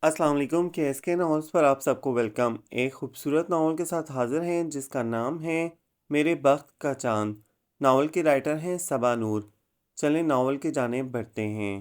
السلام علیکم کے ایس کے ناولز پر آپ سب کو ویلکم۔ ایک خوبصورت ناول کے ساتھ حاضر ہیں جس کا نام ہے میرے بخت کا چاند۔ ناول کے رائٹر ہیں صبا نور۔ چلیں ناول کی جانب بڑھتے ہیں۔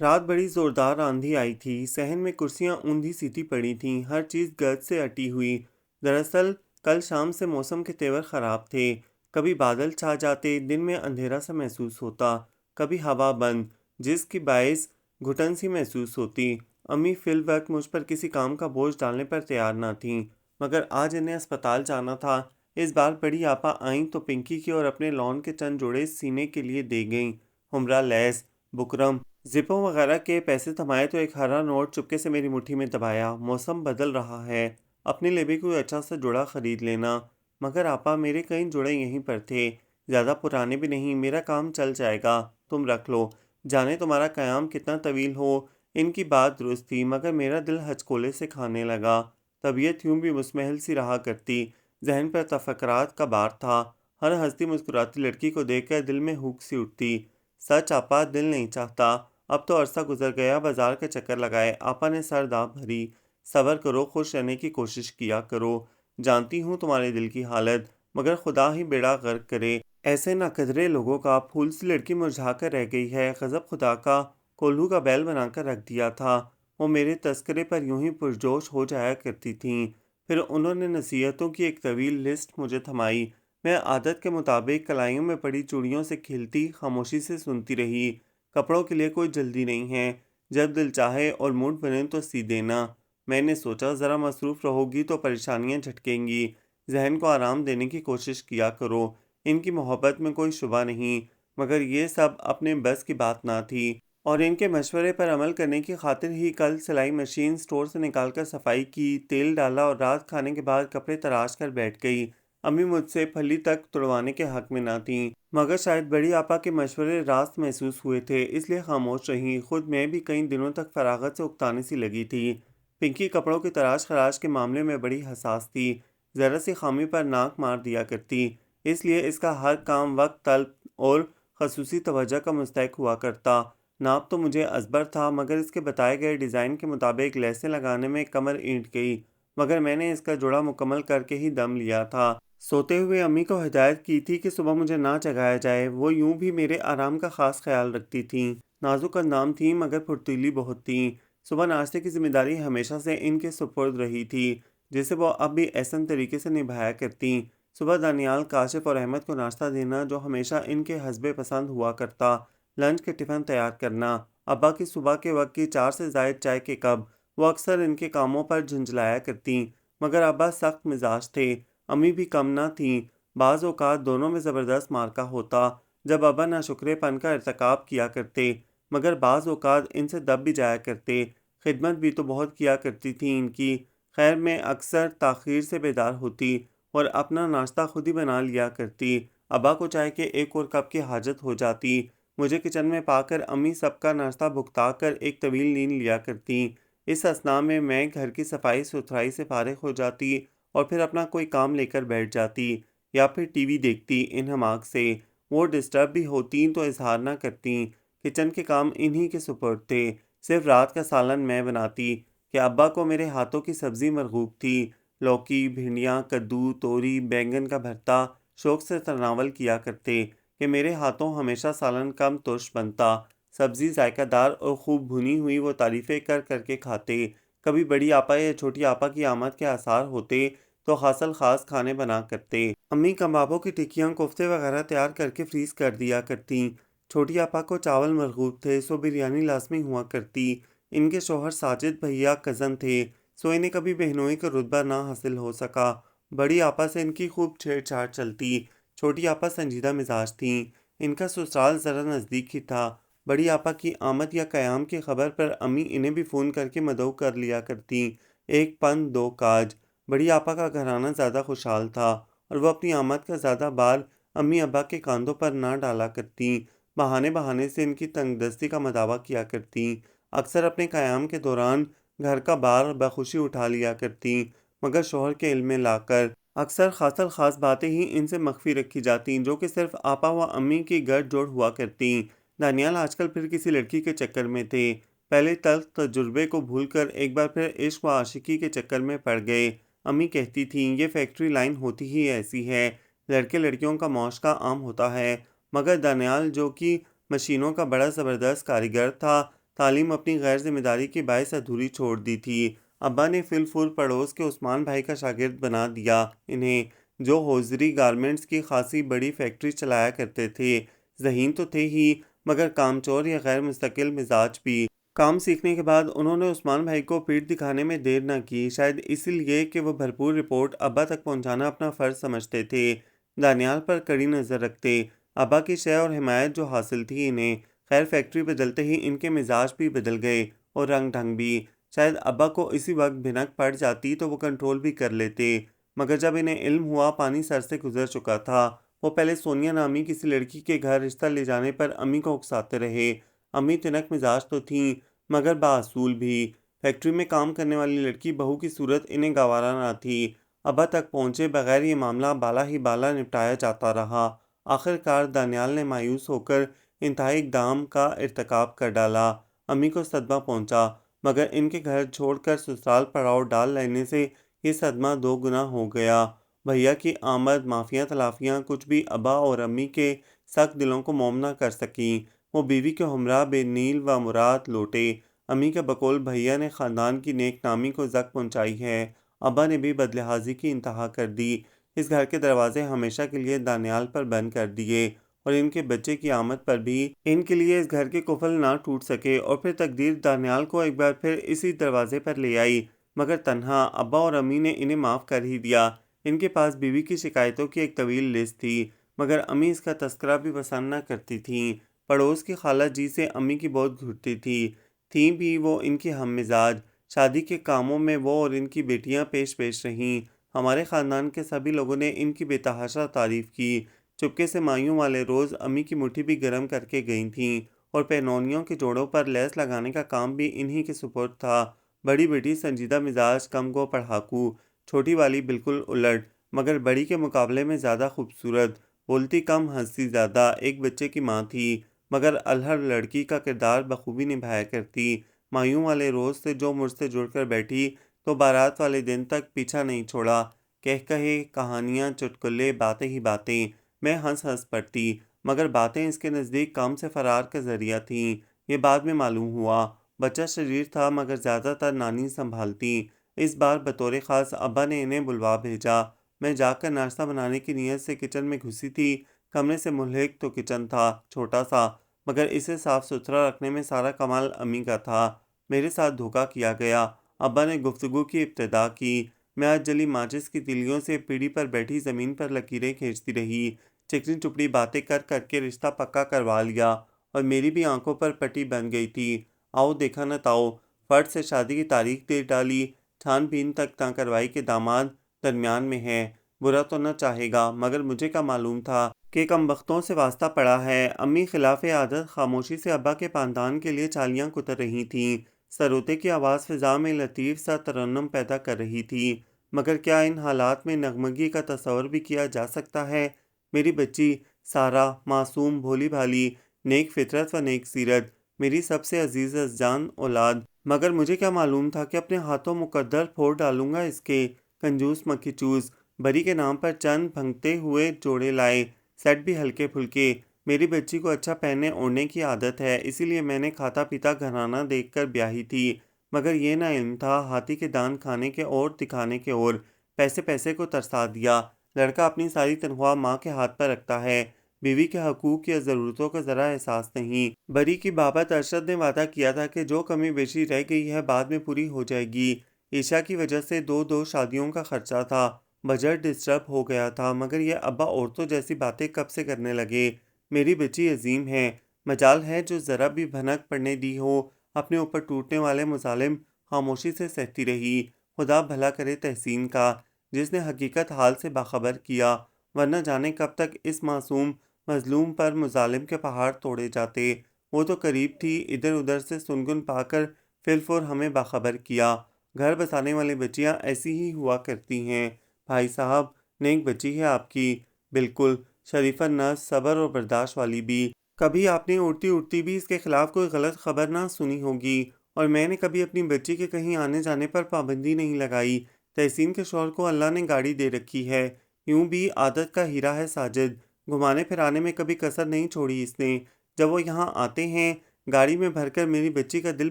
رات بڑی زوردار آندھی آئی تھی، صحن میں کرسیاں اوندھی سیدھی پڑی تھیں، ہر چیز گرد سے اٹی ہوئی۔ دراصل کل شام سے موسم کے تیور خراب تھے، کبھی بادل چھا جاتے، دن میں اندھیرا سا محسوس ہوتا، کبھی ہوا بند جس کی باعث گھٹن سی محسوس ہوتی۔ امی فی الوقت مجھ پر کسی کام کا بوجھ ڈالنے پر تیار نہ تھیں، مگر آج انہیں اسپتال جانا تھا۔ اس بار بڑی آپا آئیں تو پنکی کی اور اپنے لون کے چند جوڑے سینے کے لیے دے گئیں۔ ہمرا لیس، بکرم، زپوں وغیرہ کے پیسے تھمائے تو ایک ہرا نوٹ چپکے سے میری مٹھی میں دبایا۔ موسم بدل رہا ہے، اپنے لیے بھی کوئی اچھا سا جوڑا خرید لینا۔ مگر آپا میرے کئی جوڑے یہیں پر تھے، زیادہ پرانے بھی نہیں، میرا کام چل جائے گا، تم رکھ لو، جانے تمہارا قیام کتنا طویل ہو۔ ان کی بات درست تھی، مگر میرا دل ہچکولے سے کھانے لگا۔ طبیعت یوں بھی مسمحل سی رہا کرتی، ذہن پر تفکرات کا بار تھا۔ ہر ہنستی مسکراتی لڑکی کو دیکھ کر دل میں ہوک سی اٹھتی۔ سچ آپا، دل نہیں چاہتا۔ اب تو عرصہ گزر گیا، بازار کا چکر لگائے۔ آپا نے سر داب بھری۔ صبر کرو، خوش رہنے کی کوشش کیا کرو، جانتی ہوں تمہارے دل کی حالت، مگر خدا ہی بیڑا غرق کرے ایسے ناقدرے لوگوں کا۔ پھول سی لڑکی مرجھا کر رہ گئی ہے، غضب خدا کا کولہو کا بیل بنا کر رکھ دیا تھا۔ وہ میرے تذکرے پر یوں ہی پرجوش ہو جایا کرتی تھیں۔ پھر انہوں نے نصیحتوں کی ایک طویل لسٹ مجھے تھمائی۔ میں عادت کے مطابق کلائیوں میں پڑی چوڑیوں سے کھیلتی، خاموشی سے سنتی رہی۔ کپڑوں کے لیے کوئی جلدی نہیں ہے، جب دل چاہے اور موڈ بنے تو سی دینا۔ میں نے سوچا ذرا مصروف رہو گی تو پریشانیاں جھٹکیں گی، ذہن کو آرام دینے کی کوشش کیا کرو۔ ان کی محبت میں کوئی شبہ نہیں، مگر یہ سب اپنے بس کی بات نہ تھی، اور ان کے مشورے پر عمل کرنے کی خاطر ہی کل سلائی مشین سٹور سے نکال کر صفائی کی، تیل ڈالا اور رات کھانے کے بعد کپڑے تراش کر بیٹھ گئی۔ امی مجھ سے پھلی تک تڑوانے کے حق میں نہ تھیں، مگر شاید بڑی آپا کے مشورے راست محسوس ہوئے تھے، اس لیے خاموش رہیں۔ خود میں بھی کئی دنوں تک فراغت سے اکتانے سی لگی تھی۔ پنکی کپڑوں کی تراش خراش کے معاملے میں بڑی حساس تھی، ذرا سی خامی پر ناک مار دیا کرتی، اس لیے اس کا ہر کام وقت طلب اور خصوصی توجہ کا مستحق ہوا کرتا۔ ناپ تو مجھے ازبر تھا، مگر اس کے بتائے گئے ڈیزائن کے مطابق لیسیں لگانے میں کمر اینٹ گئی، مگر میں نے اس کا جوڑا مکمل کر کے ہی دم لیا تھا۔ سوتے ہوئے امی کو ہدایت کی تھی کہ صبح مجھے نہ جگایا جائے، وہ یوں بھی میرے آرام کا خاص خیال رکھتی تھیں۔ نازک اندام تھیں مگر پھرتیلی بہت تھیں۔ صبح ناشتے کی ذمہ داری ہمیشہ سے ان کے سپرد رہی تھی، جسے وہ اب بھی احسن طریقے سے نبھایا کرتیں۔ صبح دانیال، کاشف اور احمد کو ناشتہ دینا جو ہمیشہ ان کے حسب پسند ہوا کرتا، لنچ کے ٹفن تیار کرنا، ابا کی صبح کے وقت کی 4 سے زائد چائے کے کپ، وہ اکثر ان کے کاموں پر جھنجھلایا کرتیں، مگر ابا سخت مزاج تھے، امی بھی کم نہ تھیں۔ بعض اوقات دونوں میں زبردست معرکہ ہوتا، جب ابا ناشکرے پن کا ارتکاب کیا کرتے، مگر بعض اوقات ان سے دب بھی جایا کرتے۔ خدمت بھی تو بہت کیا کرتی تھیں ان کی۔ خیر میں اکثر تاخیر سے بیدار ہوتی اور اپنا ناشتہ خود ہی بنا لیا کرتی۔ ابا کو چائے کے ایک اور کپ کی حاجت ہو جاتی، مجھے کچن میں پا کر امی سب کا ناشتہ بھگتا کر ایک طویل نیند لیا کرتیں۔ اس اثناء میں گھر کی صفائی ستھرائی سے فارغ ہو جاتی اور پھر اپنا کوئی کام لے کر بیٹھ جاتی، یا پھر ٹی وی دیکھتی انہماک سے۔ وہ ڈسٹرب بھی ہوتیں تو اظہار نہ کرتیں۔ کچن کے کام انہی کے سپرد تھے، صرف رات کا سالن میں بناتی کہ ابا کو میرے ہاتھوں کی سبزی مرغوب تھی۔ لوکی، بھنڈیاں، کدو، توری، بینگن کا بھرتا شوق سے تناول کیا کرتے کہ میرے ہاتھوں ہمیشہ سالن کم ترش بنتا، سبزی ذائقہ دار اور خوب بھنی ہوئی وہ تعریفیں کر کر کے کھاتے۔ کبھی بڑی آپا یا چھوٹی آپا کی آمد کے آثار ہوتے تو خاص الخاص کھانے بنا کرتے۔ امی کبابوں کی ٹکیاں، کوفتے وغیرہ تیار کر کے فریز کر دیا کرتیں۔ چھوٹی آپا کو چاول مرغوب تھے، سو بریانی لازمی ہوا کرتی۔ ان کے شوہر ساجد بھیا کزن تھے، سو انہیں کبھی بہنوئی کا رتبہ نہ حاصل ہو سکا۔ بڑی آپا سے ان کی خوب چھیڑ چھاڑ چلتی۔ چھوٹی آپا سنجیدہ مزاج تھیں، ان کا سسرال ذرا نزدیک ہی تھا۔ بڑی آپا کی آمد یا قیام کی خبر پر امی انہیں بھی فون کر کے مدعو کر لیا کرتیں۔ ایک پن دو کاج۔ بڑی آپا کا گھرانہ زیادہ خوشحال تھا اور وہ اپنی آمد کا زیادہ بار امی ابا کے کاندھوں پر نہ ڈالا کرتیں، بہانے بہانے سے ان کی تنگ دستی کا مداوع کیا کرتیں۔ اکثر اپنے قیام کے دوران گھر کا بار بخوشی اٹھا لیا کرتیں، مگر شوہر کے علم میں لا کر اکثر خاص باتیں ہی ان سے مخفی رکھی جاتیں جو کہ صرف آپا و امی کی گٹھ جوڑ ہوا کرتیں۔ دانیال آج کل پھر کسی لڑکی کے چکر میں تھے۔ پہلے تلخ تجربے کو بھول کر ایک بار پھر عشق و عاشقی کے چکر میں پڑ گئے۔ امی کہتی تھیں یہ فیکٹری لائن ہوتی ہی ایسی ہے، لڑکے لڑکیوں کا معاشقہ عام ہوتا ہے، مگر دانیال جو کہ مشینوں کا بڑا زبردست کاریگر تھا، تعلیم اپنی غیر ذمہ داری کے باعث ادھوری چھوڑ دی تھی۔ ابا نے فی الفور پڑوس کے عثمان بھائی کا شاگرد بنا دیا انہیں، جو ہوزری گارمنٹس کی خاصی بڑی فیکٹری چلایا کرتے تھے۔ ذہین تو تھے ہی مگر کامچور یا غیر مستقل مزاج بھی۔ کام سیکھنے کے بعد انہوں نے عثمان بھائی کو پیٹھ دکھانے میں دیر نہ کی، شاید اسی لیے کہ وہ بھرپور رپورٹ ابا تک پہنچانا اپنا فرض سمجھتے تھے۔ دانیال پر کڑی نظر رکھتے، ابا کی شے اور حمایت جو حاصل تھی انہیں۔ خیر فیکٹری بدلتے ہی ان کے مزاج بھی بدل گئے اور رنگ ڈھنگ بھی۔ شاید ابا کو اسی وقت بھنک پڑ جاتی تو وہ کنٹرول بھی کر لیتے، مگر جب انہیں علم ہوا پانی سر سے گزر چکا تھا۔ وہ پہلے سونیا نامی کسی لڑکی کے گھر رشتہ لے جانے پر امی کو اکساتے رہے۔ امی تنک مزاج تو تھیں مگر بااصول بھی۔ فیکٹری میں کام کرنے والی لڑکی بہو کی صورت انہیں گوارا نہ تھی۔ ابا تک پہنچے بغیر یہ معاملہ بالا ہی بالا نپٹایا جاتا رہا۔ آخر کار دانیال نے مایوس ہو کر انتہائی اقدام کا ارتکاب کر ڈالا۔ امی کو صدمہ پہنچا، مگر ان کے گھر چھوڑ کر سسرال پڑاؤ ڈال لینے سے یہ صدمہ دو گنا ہو گیا۔ بھیا کی آمد، معافیاں تلافیاں کچھ بھی ابا اور امی کے سخت دلوں کو موم نہ کر سکیں۔ وہ بیوی کے ہمراہ بے نیل و مراد لوٹے۔ امی کے بقول بھیا نے خاندان کی نیک نامی کو زک پہنچائی ہے۔ ابا نے بھی بدلحاظی کی انتہا کر دی۔ اس گھر کے دروازے ہمیشہ کے لیے دانیال پر بند کر دیے اور ان کے بچے کی آمد پر بھی ان کے لیے اس گھر کے قفل نہ ٹوٹ سکے، اور پھر تقدیر دانیال کو ایک بار پھر اسی دروازے پر لے آئی، مگر تنہا۔ ابا اور امی نے انہیں معاف کر ہی دیا۔ ان کے پاس بیوی کی شکایتوں کی ایک طویل لسٹ تھی، مگر امی اس کا تذکرہ بھی پسند نہ کرتی تھیں۔ پڑوس کی خالہ جی سے امی کی بہت گھٹتی تھیں بھی وہ ان کی ہم مزاج۔ شادی کے کاموں میں وہ اور ان کی بیٹیاں پیش رہیں۔ ہمارے خاندان کے سبھی لوگوں نے ان کی بے تحاشا تعریف کی۔ چپکے سے مائیوں والے روز امی کی مٹھی بھی گرم کر کے گئی تھیں، اور پہنونیوں کے جوڑوں پر لیس لگانے کا کام بھی انہی کے سپرد تھا۔ بڑی بیٹی سنجیدہ مزاج، کم گو پڑھاکو، چھوٹی والی بالکل الٹ، مگر بڑی کے مقابلے میں زیادہ خوبصورت، بولتی کم ہنستی زیادہ، ایک بچے کی ماں تھی، مگر الہر لڑکی کا کردار بخوبی نبھایا کرتی۔ مایوں والے روز سے جو مجھ سے جڑ کر بیٹھی تو بارات والے دن تک پیچھا نہیں چھوڑا۔ کہے کہانیاں، چٹکلے، باتیں ہی باتیں، میں ہنس پڑتی، مگر باتیں اس کے نزدیک کام سے فرار کا ذریعہ تھیں۔ یہ بعد میں معلوم ہوا۔ بچہ شریر تھا مگر زیادہ تر نانی سنبھالتی۔ اس بار بطور خاص ابا نے انہیں بلوا بھیجا۔ میں جا کر ناشتہ بنانے کی نیت سے کچن میں گھسی تھی۔ کمرے سے ملحق تو کچن تھا، چھوٹا سا، مگر اسے صاف ستھرا رکھنے میں سارا کمال امی کا تھا۔ میرے ساتھ دھوکہ کیا گیا۔ ابا نے گفتگو کی ابتدا کی۔ میں آج جلی ماچس کی تلیوں سے پیڑھی پر بیٹھی زمین پر لکیریں کھینچتی رہی۔ چکنی چپڑی باتیں کر کے رشتہ پکا کروا لیا، اور میری بھی آنکھوں پر پٹی بن گئی تھی۔ آؤ دیکھا نہ تاؤ، فرد سے شادی کی تاریخ دے ڈالی، چھان بین تک نہ کروائی کہ داماد درمیان میں ہے، برا تو نہ چاہے گا، مگر مجھے کیا معلوم تھا کہ کم بختوں سے واسطہ پڑا ہے۔ امی خلاف عادت خاموشی سے ابا کے پانتان کے لیے چالیاں کتر رہی تھیں۔ سروتے کی آواز فضا میں لطیف سا ترنم پیدا کر رہی تھی، مگر کیا ان حالات میں نغمگی کا تصور بھی کیا جا سکتا ہے؟ میری بچی سارا، معصوم، بھولی بھالی، نیک فطرت و نیک سیرت، میری سب سے عزیز جان اولاد، مگر مجھے کیا معلوم تھا کہ اپنے ہاتھوں مقدر پھوڑ ڈالوں گا اس کے۔ کنجوس مکھی چوس، بری کے نام پر چند بھنگتے ہوئے جوڑے لائے، سیٹ بھی ہلکے پھلکے۔ میری بچی کو اچھا پہننے اوڑھنے کی عادت ہے، اسی لیے میں نے کھاتا پیتا گھرانہ دیکھ کر بیاہی تھی، مگر یہ نہ علم تھا ہاتھی کے دان کھانے کے اور دکھانے کے اور۔ پیسے کو ترسا دیا۔ لڑکا اپنی ساری تنخواہ ماں کے ہاتھ پر رکھتا ہے، بیوی کے حقوق یا ضرورتوں کا ذرا احساس نہیں۔ بری کی بابت ارشد نے وعدہ کیا تھا کہ جو کمی بیشی رہ گئی ہے بعد میں پوری ہو جائے گی۔ عشاء کی وجہ سے دو شادیوں کا خرچہ تھا، بجٹ ڈسٹرب ہو گیا تھا، مگر یہ ابا عورتوں جیسی باتیں کب سے کرنے لگے؟ میری بچی عظیم ہے، مجال ہے جو ذرا بھی بھنک پڑنے دی ہو، اپنے اوپر ٹوٹنے والے مظالم خاموشی سے سہتی رہی۔ خدا بھلا کرے تحسین کا، جس نے حقیقت حال سے باخبر کیا، ورنہ جانے کب تک اس معصوم مظلوم پر مظالم کے پہاڑ توڑے جاتے۔ وہ تو قریب تھی، ادھر ادھر سے سنگن پا کر فی الفور ہمیں باخبر کیا۔ گھر بسانے والی بچیاں ایسی ہی ہوا کرتی ہیں بھائی صاحب، نیک بچی ہے آپ کی، بالکل شریفہ نفس، صبر اور برداشت والی بھی۔ کبھی آپ نے اڑتی اڑتی بھی اس کے خلاف کوئی غلط خبر نہ سنی ہوگی، اور میں نے کبھی اپنی بچی کے کہیں آنے جانے پر پابندی نہیں لگائی۔ تحسین کے شوہر کو اللہ نے گاڑی دے رکھی ہے، یوں بھی عادت کا ہیرا ہے ساجد، گھمانے پھرانے میں کبھی کسر نہیں چھوڑی اس نے۔ جب وہ یہاں آتے ہیں گاڑی میں بھر کر میری بچی کا دل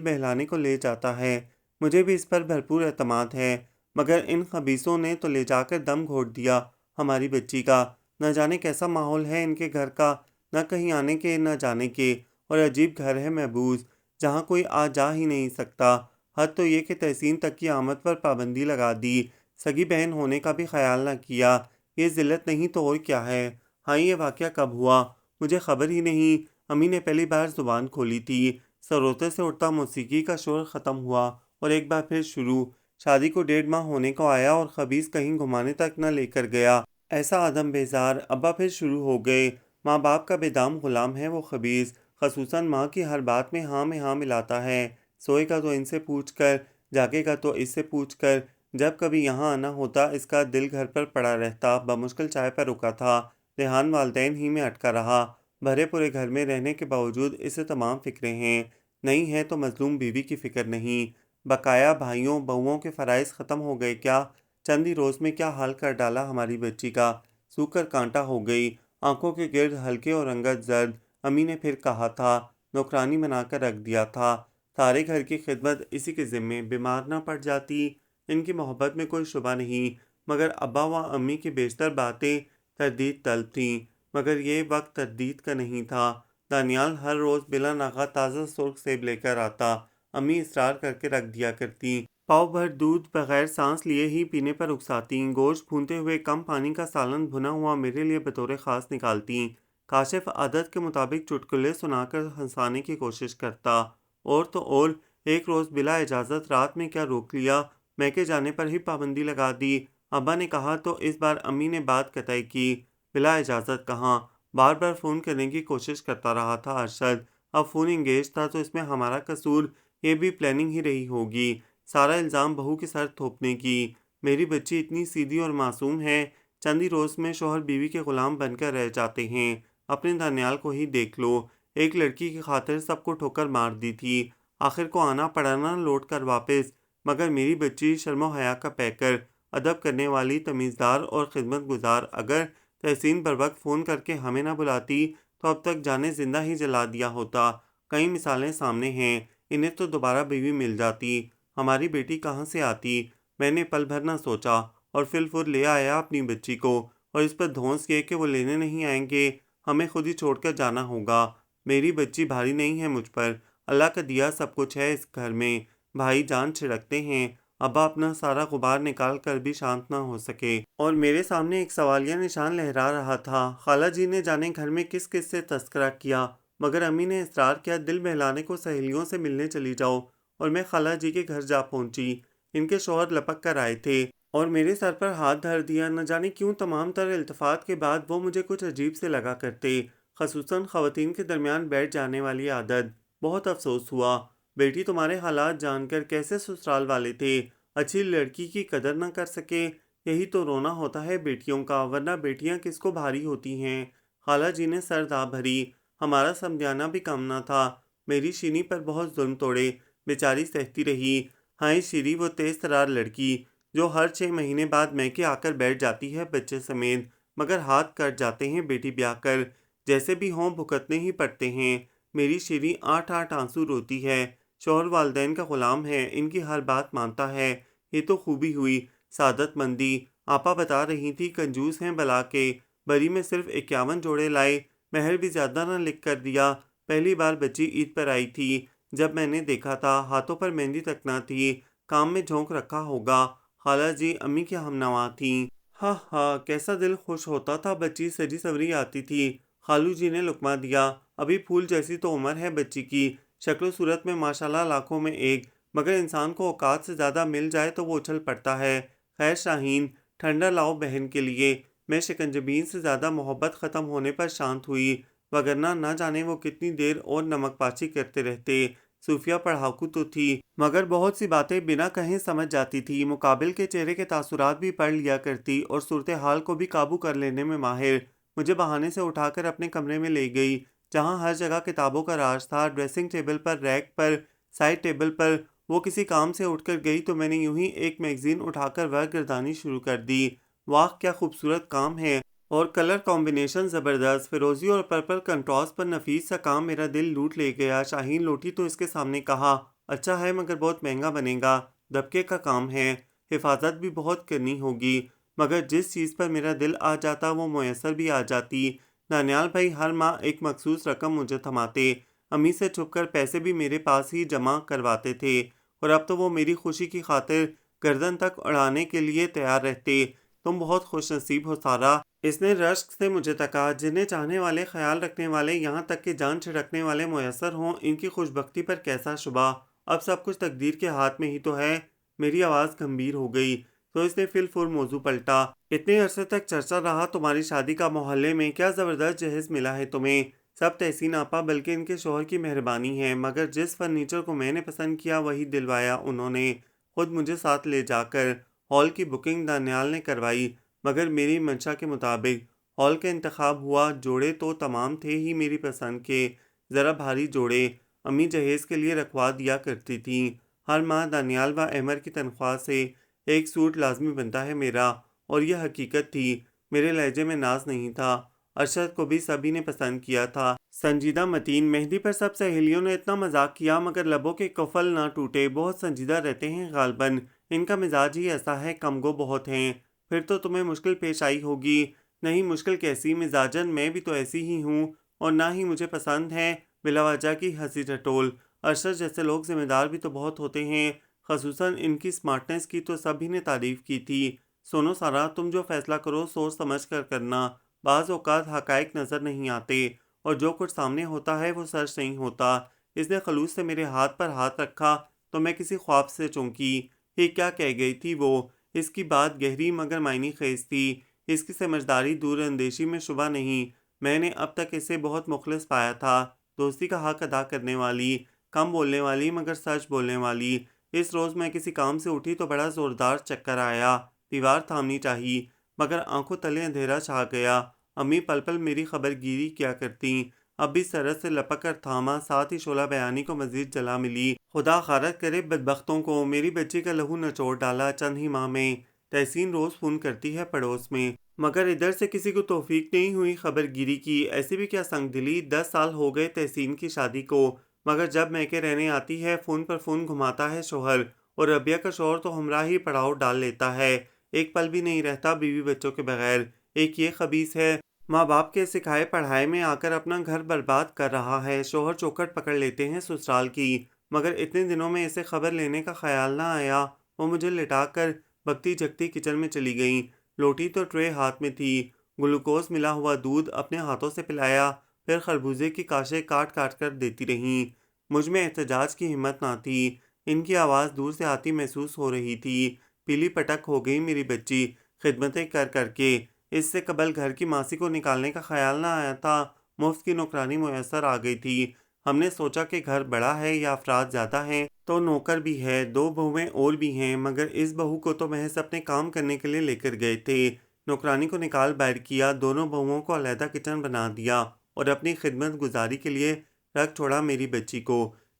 بہلانے کو لے جاتا ہے۔ مجھے بھی اس پر بھرپور اعتماد ہے، مگر ان خبیثوں نے تو لے جا کر دم گھونٹ دیا ہماری بچی کا۔ نہ جانے کیسا ماحول ہے ان کے گھر کا، نہ کہیں آنے کے نہ جانے کے، اور عجیب گھر ہے محبوس، جہاں کوئی آ جا ہی نہیں سکتا۔ حد تو یہ کہ تحسین تک کی آمد پر پابندی لگا دی، سگی بہن ہونے کا بھی خیال نہ کیا۔ یہ ذلت نہیں تو اور کیا ہے؟ ہاں، یہ واقعہ کب ہوا؟ مجھے خبر ہی نہیں۔ امی نے پہلی بار زبان کھولی تھی، سروتے سے اٹھتا موسیقی کا شور ختم ہوا اور ایک بار پھر شروع۔ شادی کو 1.5 ماہ ہونے کو آیا اور خبیث کہیں گھمانے تک نہ لے کر گیا۔ ایسا عدم بیزار۔ ابا پھر شروع ہو گئے۔ ماں باپ کا بے دام غلام ہے وہ خبیث، خصوصاً ماں کی ہر بات میں ہاں ملاتا ہے۔ سوئے گا تو ان سے پوچھ کر، جاگے گا تو اس سے پوچھ کر۔ جب کبھی یہاں آنا ہوتا اس کا دل گھر پر پڑا رہتا، بمشکل چائے پر رکا تھا، ذہان والدین ہی میں اٹکا رہا۔ بھرے پورے گھر میں رہنے کے باوجود اسے تمام فکریں ہیں، نہیں ہے تو مظلوم بیوی کی فکر نہیں۔ بقایا بھائیوں بہوؤں کے فرائض ختم ہو گئے کیا؟ چند ہی روز میں کیا حال کر ڈالا ہماری بچی کا، سوکھ کر کانٹا ہو گئی، آنکھوں کے گرد ہلکے اور رنگت زرد۔ امی نے پھر کہا تھا، نوکرانی بنا کر رکھ دیا تھا، سارے گھر کی خدمت اسی کے ذمے، بیمار نہ پڑ جاتی۔ ان کی محبت میں کوئی شبہ نہیں، مگر ابا و امی کی بیشتر باتیں تردید طلب تھیں، مگر یہ وقت تردید کا نہیں تھا۔ دانیال ہر روز بلا ناغہ تازہ سرخ سیب لے کر آتا، امی اصرار کر کے رکھ دیا کرتی، پاؤ بھر دودھ بغیر سانس لیے ہی پینے پر اکساتیں، گوشت بھونتے ہوئے کم پانی کا سالن بھنا ہوا میرے لیے بطور خاص نکالتیں۔ کاشف عادت کے مطابق چٹکلے سنا کر ہنسانے کی کوشش کرتا، اور تو اور ایک روز بلا اجازت رات میں کیا روک لیا، میکے جانے پر ہی پابندی لگا دی۔ ابا نے کہا تو اس بار امی نے بات قطعی کی، بلا اجازت کہاں، بار بار فون کرنے کی کوشش کرتا رہا تھا ارشد۔ اب فون انگیج تھا تو اس میں ہمارا قصور، یہ بھی پلاننگ ہی رہی ہوگی، سارا الزام بہو کے سر تھوپنے کی۔ میری بچی اتنی سیدھی اور معصوم ہے، چند ہی روز میں شوہر بیوی کے غلام بن کر رہ جاتے ہیں۔ اپنے دانیال کو ہی دیکھ لو، ایک لڑکی کی خاطر سب کو ٹھوکر مار دی تھی، آخر کو آنا پڑا نہ لوٹ کر واپس۔ مگر میری بچی شرم و حیا کا پیکر، ادب کرنے والی، تمیزدار اور خدمت گزار۔ اگر تحسین بروقت فون کر کے ہمیں نہ بلاتی تو اب تک جانے زندہ ہی جلا دیا ہوتا۔ کئی مثالیں سامنے ہیں، انہیں تو دوبارہ بیوی مل جاتی، ہماری بیٹی کہاں سے آتی؟ میں نے پل بھر نہ سوچا اور فی الفور لے آیا اپنی بچی کو، اور اس پر دھونس یہ کہ وہ لینے نہیں آئیں گے، ہمیں خود ہی چھوڑ کر جانا ہوگا۔ میری بچی بھاری نہیں ہے مجھ پر، اللہ کا دیا سب کچھ ہے اس گھر میں۔ بھائی جان چھڑکتے ہیں، ابا اپنا سارا غبار نکال کر بھی شانت نہ ہو سکے، اور میرے سامنے ایک سوالیہ نشان لہرا رہا تھا۔ خالہ جی نے جانے گھر میں کس کس سے تذکرہ کیا، مگر امی نے اصرار کیا دل بہلانے کو سہیلیوں سے ملنے چلی جاؤ، اور میں خالہ جی کے گھر جا پہنچی۔ ان کے شوہر لپک کر آئے تھے اور میرے سر پر ہاتھ دھر دیا، نہ جانے کیوں تمام تر التفات کے بعد وہ مجھے کچھ عجیب سے لگا کرتے، خصوصاً خواتین کے درمیان بیٹھ جانے والی عادت۔ بہت افسوس ہوا، بیٹی تمہارے حالات جان کر کیسے سسرال والے تھے، اچھی لڑکی کی قدر نہ کر سکے، یہی تو رونا ہوتا ہے بیٹیوں کا، ورنہ بیٹیاں کس کو بھاری ہوتی ہیں۔ خالہ جی نے سر دھا بھری، ہمارا سمجھانا بھی کم نہ تھا، میری شینی پر بہت ظلم توڑے، بیچاری سہتی رہی۔ ہائے شیری، وہ تیز ترار لڑکی جو ہر 6 مہینے بعد میکے آ کر بیٹھ جاتی ہے بچے سمیت، مگر ہاتھ کٹ جاتے ہیں بیٹی بیاہ کر، جیسے بھی ہوں بھگتنے ہی پڑتے ہیں۔ میری شیری 8 آنسو روتی ہے، شوہر والدین کا غلام ہے، ان کی ہر بات مانتا ہے، یہ تو خوبی ہوئی، سعادت مندی۔ آپا بتا رہی تھی کنجوس ہیں بلا کے، بری میں صرف 51 جوڑے لائے، مہر بھی زیادہ نہ لکھ کر دیا۔ پہلی بار بچی عید پر آئی تھی، جب میں نے دیکھا تھا، ہاتھوں پر مہندی تک نہ تھی، کام میں جھونک رکھا ہوگا۔ خالہ جی امی کی ہمنوا تھیں۔ ہاں ہاں، کیسا دل خوش ہوتا تھا بچی سجی سوری آتی تھی۔ خالو جی نے لقمہ دیا، ابھی پھول جیسی تو عمر ہے بچی کی، شکل و صورت میں ماشاءاللہ لاکھوں میں ایک، مگر انسان کو اوقات سے زیادہ مل جائے تو وہ اچھل پڑتا ہے۔ خیر شاہین، ٹھنڈا لاؤ بہن کے لیے۔ میں شکنجبین سے زیادہ محبت ختم ہونے پر شانت ہوئی، وگرنہ نہ جانے وہ کتنی دیر اور نمک پاچی کرتے رہتے۔ صوفیہ پڑھاکو تو تھی مگر بہت سی باتیں بنا کہیں سمجھ جاتی تھی، مقابل کے چہرے کے تاثرات بھی پڑھ لیا کرتی اور صورتحال کو بھی قابو کر لینے میں ماہر۔ مجھے بہانے سے اٹھا کر اپنے کمرے میں لے گئی جہاں ہر جگہ کتابوں کا راج تھا، ڈریسنگ ٹیبل پر، ریک پر، سائڈ ٹیبل پر۔ وہ کسی کام سے اٹھ کر گئی تو میں نے یوں ہی ایک میگزین اٹھا کر ورق گردانی شروع کر دی۔ واہ کیا خوبصورت کام ہے، اور کلر کمبینیشن زبردست، فیروزی اور پرپل کنٹراسٹ پر نفیس سا کام میرا دل لوٹ لے گیا۔ شاہین لوٹی تو اس کے سامنے کہا، اچھا ہے مگر بہت مہنگا بنے گا، دبکے کا کام ہے، حفاظت بھی بہت کرنی ہوگی، مگر جس چیز پر میرا دل آ جاتا وہ میسر بھی آ جاتی۔ دانیال بھائی ہر ماہ ایک مخصوص رقم مجھے تھماتے، امی سے چھپ کر پیسے بھی میرے پاس ہی جمع کرواتے تھے، اور اب تو وہ میری خوشی کی خاطر گردن تک اڑانے کے لیے تیار رہتے۔ تم بہت خوش نصیب ہو سارا، اس نے رشک سے مجھے تکا۔ جنہیں چاہنے والے، خیال رکھنے والے، یہاں تک کہ جان چھڑکنے والے میسر ہوں، ان کی خوش بختی پر کیسا شبہ۔ اب سب کچھ تقدیر کے ہاتھ میں ہی تو ہے۔ میری آواز گمبھیر ہو گئی تو اس نے فی الفور موضوع پلٹا۔ اتنے عرصے تک چرچا رہا تمہاری شادی کا محلے میں، کیا زبردست جہیز ملا ہے تمہیں۔ سب تحسین آپا بلکہ ان کے شوہر کی مہربانی ہے، مگر جس فرنیچر کو میں نے پسند کیا وہی دلوایا انہوں نے، خود مجھے ساتھ لے جا کر۔ ہال کی بکنگ دانیال نے کروائی مگر میری منشا کے مطابق۔ ہال کا انتخاب ہوا، جوڑے تو تمام تھے ہی میری پسند کے، ذرا بھاری جوڑے۔ امی جہیز کے لیے رکھوا دیا کرتی تھیں۔ ہر ماہ دانیال و احمر کی تنخواہ سے ایک سوٹ لازمی بنتا ہے میرا، اور یہ حقیقت تھی، میرے لہجے میں ناز نہیں تھا۔ ارشد کو بھی سبھی نے پسند کیا تھا، سنجیدہ متین۔ مہندی پر سب سہیلیوں نے اتنا مذاق کیا مگر لبوں کے قفل نہ ٹوٹے، بہت سنجیدہ رہتے ہیں غالباً، ان کا مزاج ہی ایسا ہے، کم گو بہت ہیں۔ پھر تو تمہیں مشکل پیش آئی ہوگی۔ نہیں مشکل کیسی، مزاجن میں بھی تو ایسی ہی ہوں، اور نہ ہی مجھے پسند ہے بلا وجہ کی ہنسی ٹھٹول۔ ارشد جیسے لوگ ذمہ دار بھی تو بہت ہوتے ہیں، خصوصاً ان کی سمارٹنس کی تو سبھی نے تعریف کی تھی۔ سنو سارا، تم جو فیصلہ کرو سوچ سمجھ کر کرنا، بعض اوقات حقائق نظر نہیں آتے، اور جو کچھ سامنے ہوتا ہے وہ سچ نہیں ہوتا۔ اس نے خلوص سے میرے ہاتھ پر ہاتھ رکھا تو میں کسی خواب سے چونکی۔ یہ کیا کہہ گئی تھی وہ؟ اس کی بات گہری مگر معنی خیز تھی، اس کی سمجھداری دور اندیشی میں شبہ نہیں۔ میں نے اب تک اسے بہت مخلص پایا تھا، دوستی کا حق ادا کرنے والی، کم بولنے والی مگر سچ بولنے والی۔ اس روز میں کسی کام سے اٹھی تو بڑا زوردار چکر آیا، دیوار تھامنی چاہی مگر آنکھوں تلے اندھیرا چھا گیا۔ امی پل پل میری خبر گیری کیا کرتیں، اب بھی سرحد سے لپک کر تھاما، ساتھ ہی شعلہ بیانی کو مزید جلا ملی۔ خدا غارت کرے بدبختوں کو، میری بچی کا لہو نچوڑ ڈالا چند ہی ماہ میں۔ تحسین روز فون کرتی ہے پڑوس میں، مگر ادھر سے کسی کو توفیق نہیں ہوئی خبر گیری کی۔ ایسی بھی کیا سنگ دلی، 10 سال ہو گئے تحسین کی شادی کو، مگر جب میکے رہنے آتی ہے فون پر فون گھماتا ہے شوہر، اور ربیہ کا شوہر تو ہمراہ ہی پڑاؤ ڈال لیتا ہے، ایک پل بھی نہیں رہتا بیوی بچوں کے بغیر۔ ایک یہ خبیث ہے، ماں باپ کے سکھائے پڑھائے میں آ کر اپنا گھر برباد کر رہا ہے۔ شوہر چوکھٹ پکڑ لیتے ہیں سسرال کی، مگر اتنے دنوں میں اسے خبر لینے کا خیال نہ آیا۔ وہ مجھے لٹا کر بکتی جگتی کچن میں چلی گئیں، لوٹی تو ٹرے ہاتھ میں تھی، گلوکوز ملا ہوا دودھ اپنے ہاتھوں سے پلایا، پھر خربوزے کی کاشیں کاٹ کاٹ کر دیتی رہیں۔ مجھ میں احتجاج کی ہمت نہ تھی، ان کی آواز دور سے آتی محسوس ہو رہی تھی۔ پیلی پٹک ہو گئی میری بچی خدمتیں کر کر کے، اس سے قبل گھر کی ماسی کو نکالنے کا خیال نہ آیا تھا، مفت کی نوکرانی میسر آ گئی تھی۔ ہم نے سوچا کہ گھر بڑا ہے یا افراد زیادہ ہیں تو نوکر بھی ہے، 2 بہویں اور بھی ہیں، مگر اس بہو کو تو محض اپنے کام کرنے کے لیے لے کر گئے تھے۔ نوکرانی کو نکال باہر کیا، دونوں بہوؤں کو علیحدہ کچن بنا دیا، اور اپنی خدمت گزاری کے لیے رکھ چھوڑا میری بچی کو۔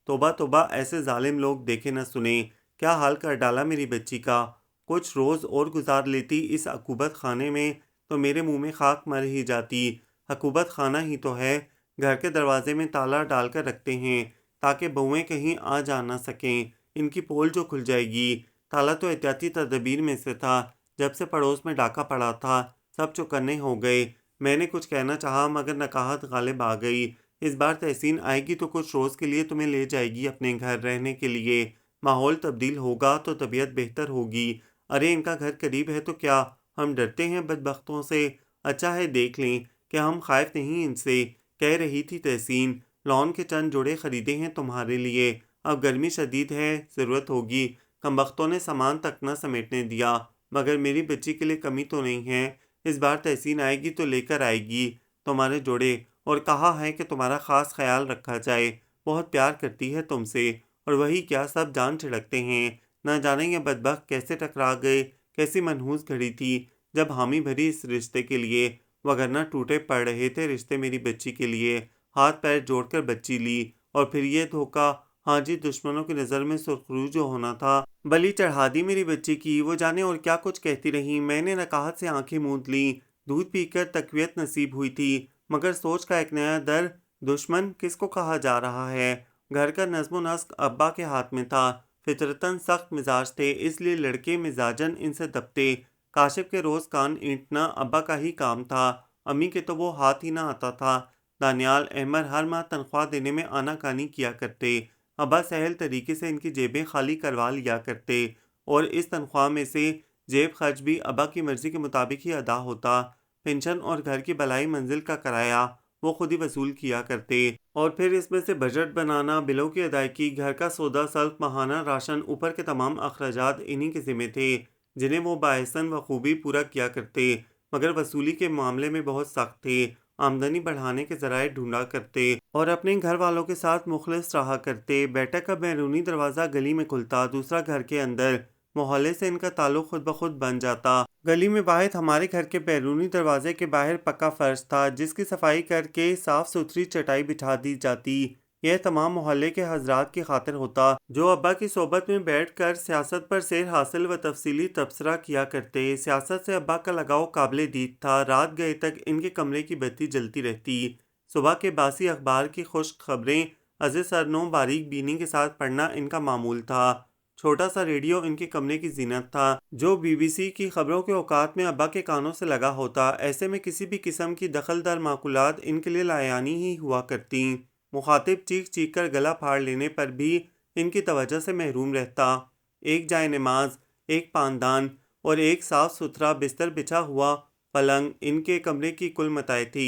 توبہ توبہ، ایسے ظالم لوگ دیکھے نہ سنے، کیا حال کر ڈالا میری بچی کا۔ کچھ روز اور گزار لیتی اس عقوبت خانے میں تو میرے منہ میں خاک مر ہی جاتی۔ عقوبت خانہ ہی تو ہے، گھر کے دروازے میں تالا ڈال کر رکھتے ہیں تاکہ بہویں کہیں آ جا نہ سکیں، ان کی پول جو کھل جائے گی۔ تالا تو احتیاطی تدابیر میں سے تھا، جب سے پڑوس میں ڈاکہ پڑا تھا سب چوکنے ہو گئے۔ میں نے کچھ کہنا چاہا مگر نکاہت غالب آ گئی۔ اس بار تحسین آئے گی تو کچھ روز کے لیے تمہیں لے جائے گی اپنے گھر رہنے کے لیے، ماحول تبدیل ہوگا تو طبیعت بہتر ہوگی۔ ارے ان کا گھر قریب ہے تو کیا، ہم ڈرتے ہیں بدبختوں سے؟ اچھا ہے دیکھ لیں کہ ہم خائف نہیں ان سے۔ کہہ رہی تھی تحسین، لون کے چند جوڑے خریدے ہیں تمہارے لیے، اب گرمی شدید ہے، ضرورت ہوگی۔ کمبختوں نے سامان تک نہ سمیٹنے دیا، مگر میری بچی کے لیے کمی تو نہیں ہے، اس بار تحسین آئے گی تو لے کر آئے گی تمہارے جوڑے، اور کہا ہے کہ تمہارا خاص خیال رکھا جائے۔ بہت پیار کرتی ہے تم سے، اور وہی کیا سب جان چھڑکتے ہیں۔ نہ جانے یہ بدبخت کیسے ٹکرا گئے، کیسی منحوس گھڑی تھی جب حامی بھری اس رشتے کے لیے، وگرنہ ٹوٹے پڑ رہے تھے رشتے میری بچی کے لیے۔ ہاتھ پیر جوڑ کر بچی لی، اور پھر یہ دھوکہ۔ ہاں جی، دشمنوں کی نظر میں سرخرو جو ہونا تھا، بلی چڑھا دی میری بچی کی۔ وہ جانے اور کیا کچھ کہتی رہی، میں نے نکاہت سے آنکھیں موند لیں۔ دودھ پی کر تقویت نصیب ہوئی تھی، مگر سوچ کا ایک نیا در، دشمن کس کو کہا جا رہا ہے۔ گھر کا نظم و نسق ابا کے ہاتھ میں تھا، فطرتاً سخت مزاج تھے، اس لیے لڑکے مزاجاً ان سے دبتے۔ کاشف کے روز کان اینٹنا ابا کا ہی کام تھا، امی کے تو وہ ہاتھ ہی نہ آتا تھا۔ دانیال احمد ہر ماہ تنخواہ دینے میں آنا کانی کیا کرتے، ابا سہل طریقے سے ان کی جیبیں خالی کروا لیا کرتے، اور اس تنخواہ میں سے جیب خرچ بھی ابا کی مرضی کے مطابق ہی ادا ہوتا۔ پنشن اور گھر کی بلائی منزل کا کرایہ وہ خود ہی وصول کیا کرتے، اور پھر اس میں سے بجٹ بنانا، بلوں کی ادائیگی، گھر کا سودا سلف، ماہانہ راشن، اوپر کے تمام اخراجات انہی کے ذمے تھے، جنہیں وہ باحسن بخوبی پورا کیا کرتے، مگر وصولی کے معاملے میں بہت سخت تھے۔ آمدنی بڑھانے کے ذرائع ڈھونڈا کرتے، اور اپنے گھر والوں کے ساتھ مخلص رہا کرتے۔ بیٹا کا بیرونی دروازہ گلی میں کھلتا، دوسرا گھر کے اندر۔ محلے سے ان کا تعلق خود بخود بن جاتا۔ گلی میں واحد ہمارے گھر کے بیرونی دروازے کے باہر پکا فرش تھا، جس کی صفائی کر کے صاف ستھری چٹائی بچھا دی جاتی۔ یہ تمام محلے کے حضرات کی خاطر ہوتا، جو ابا کی صحبت میں بیٹھ کر سیاست پر سیر حاصل و تفصیلی تبصرہ کیا کرتے۔ سیاست سے ابا کا لگاؤ قابل دید تھا، رات گئے تک ان کے کمرے کی بتی جلتی رہتی۔ صبح کے باسی اخبار کی خشک خبریں ازیں سرنو باریک بینی کے ساتھ پڑھنا ان کا معمول تھا۔ چھوٹا سا ریڈیو ان کے کمرے کی زینت تھا، جو بی بی سی کی خبروں کے اوقات میں ابا کے کانوں سے لگا ہوتا۔ ایسے میں کسی بھی قسم کی دخل در معقولات ان کے لیے لایانی ہی ہوا کرتی۔ مخاطب چیخ چیخ کر گلا پھاڑ لینے پر بھی ان کی توجہ سے محروم رہتا۔ ایک جائے نماز، ایک پاندان اور ایک صاف ستھرا بستر بچھا ہوا پلنگ ان کے کمرے کی کل متاع تھی۔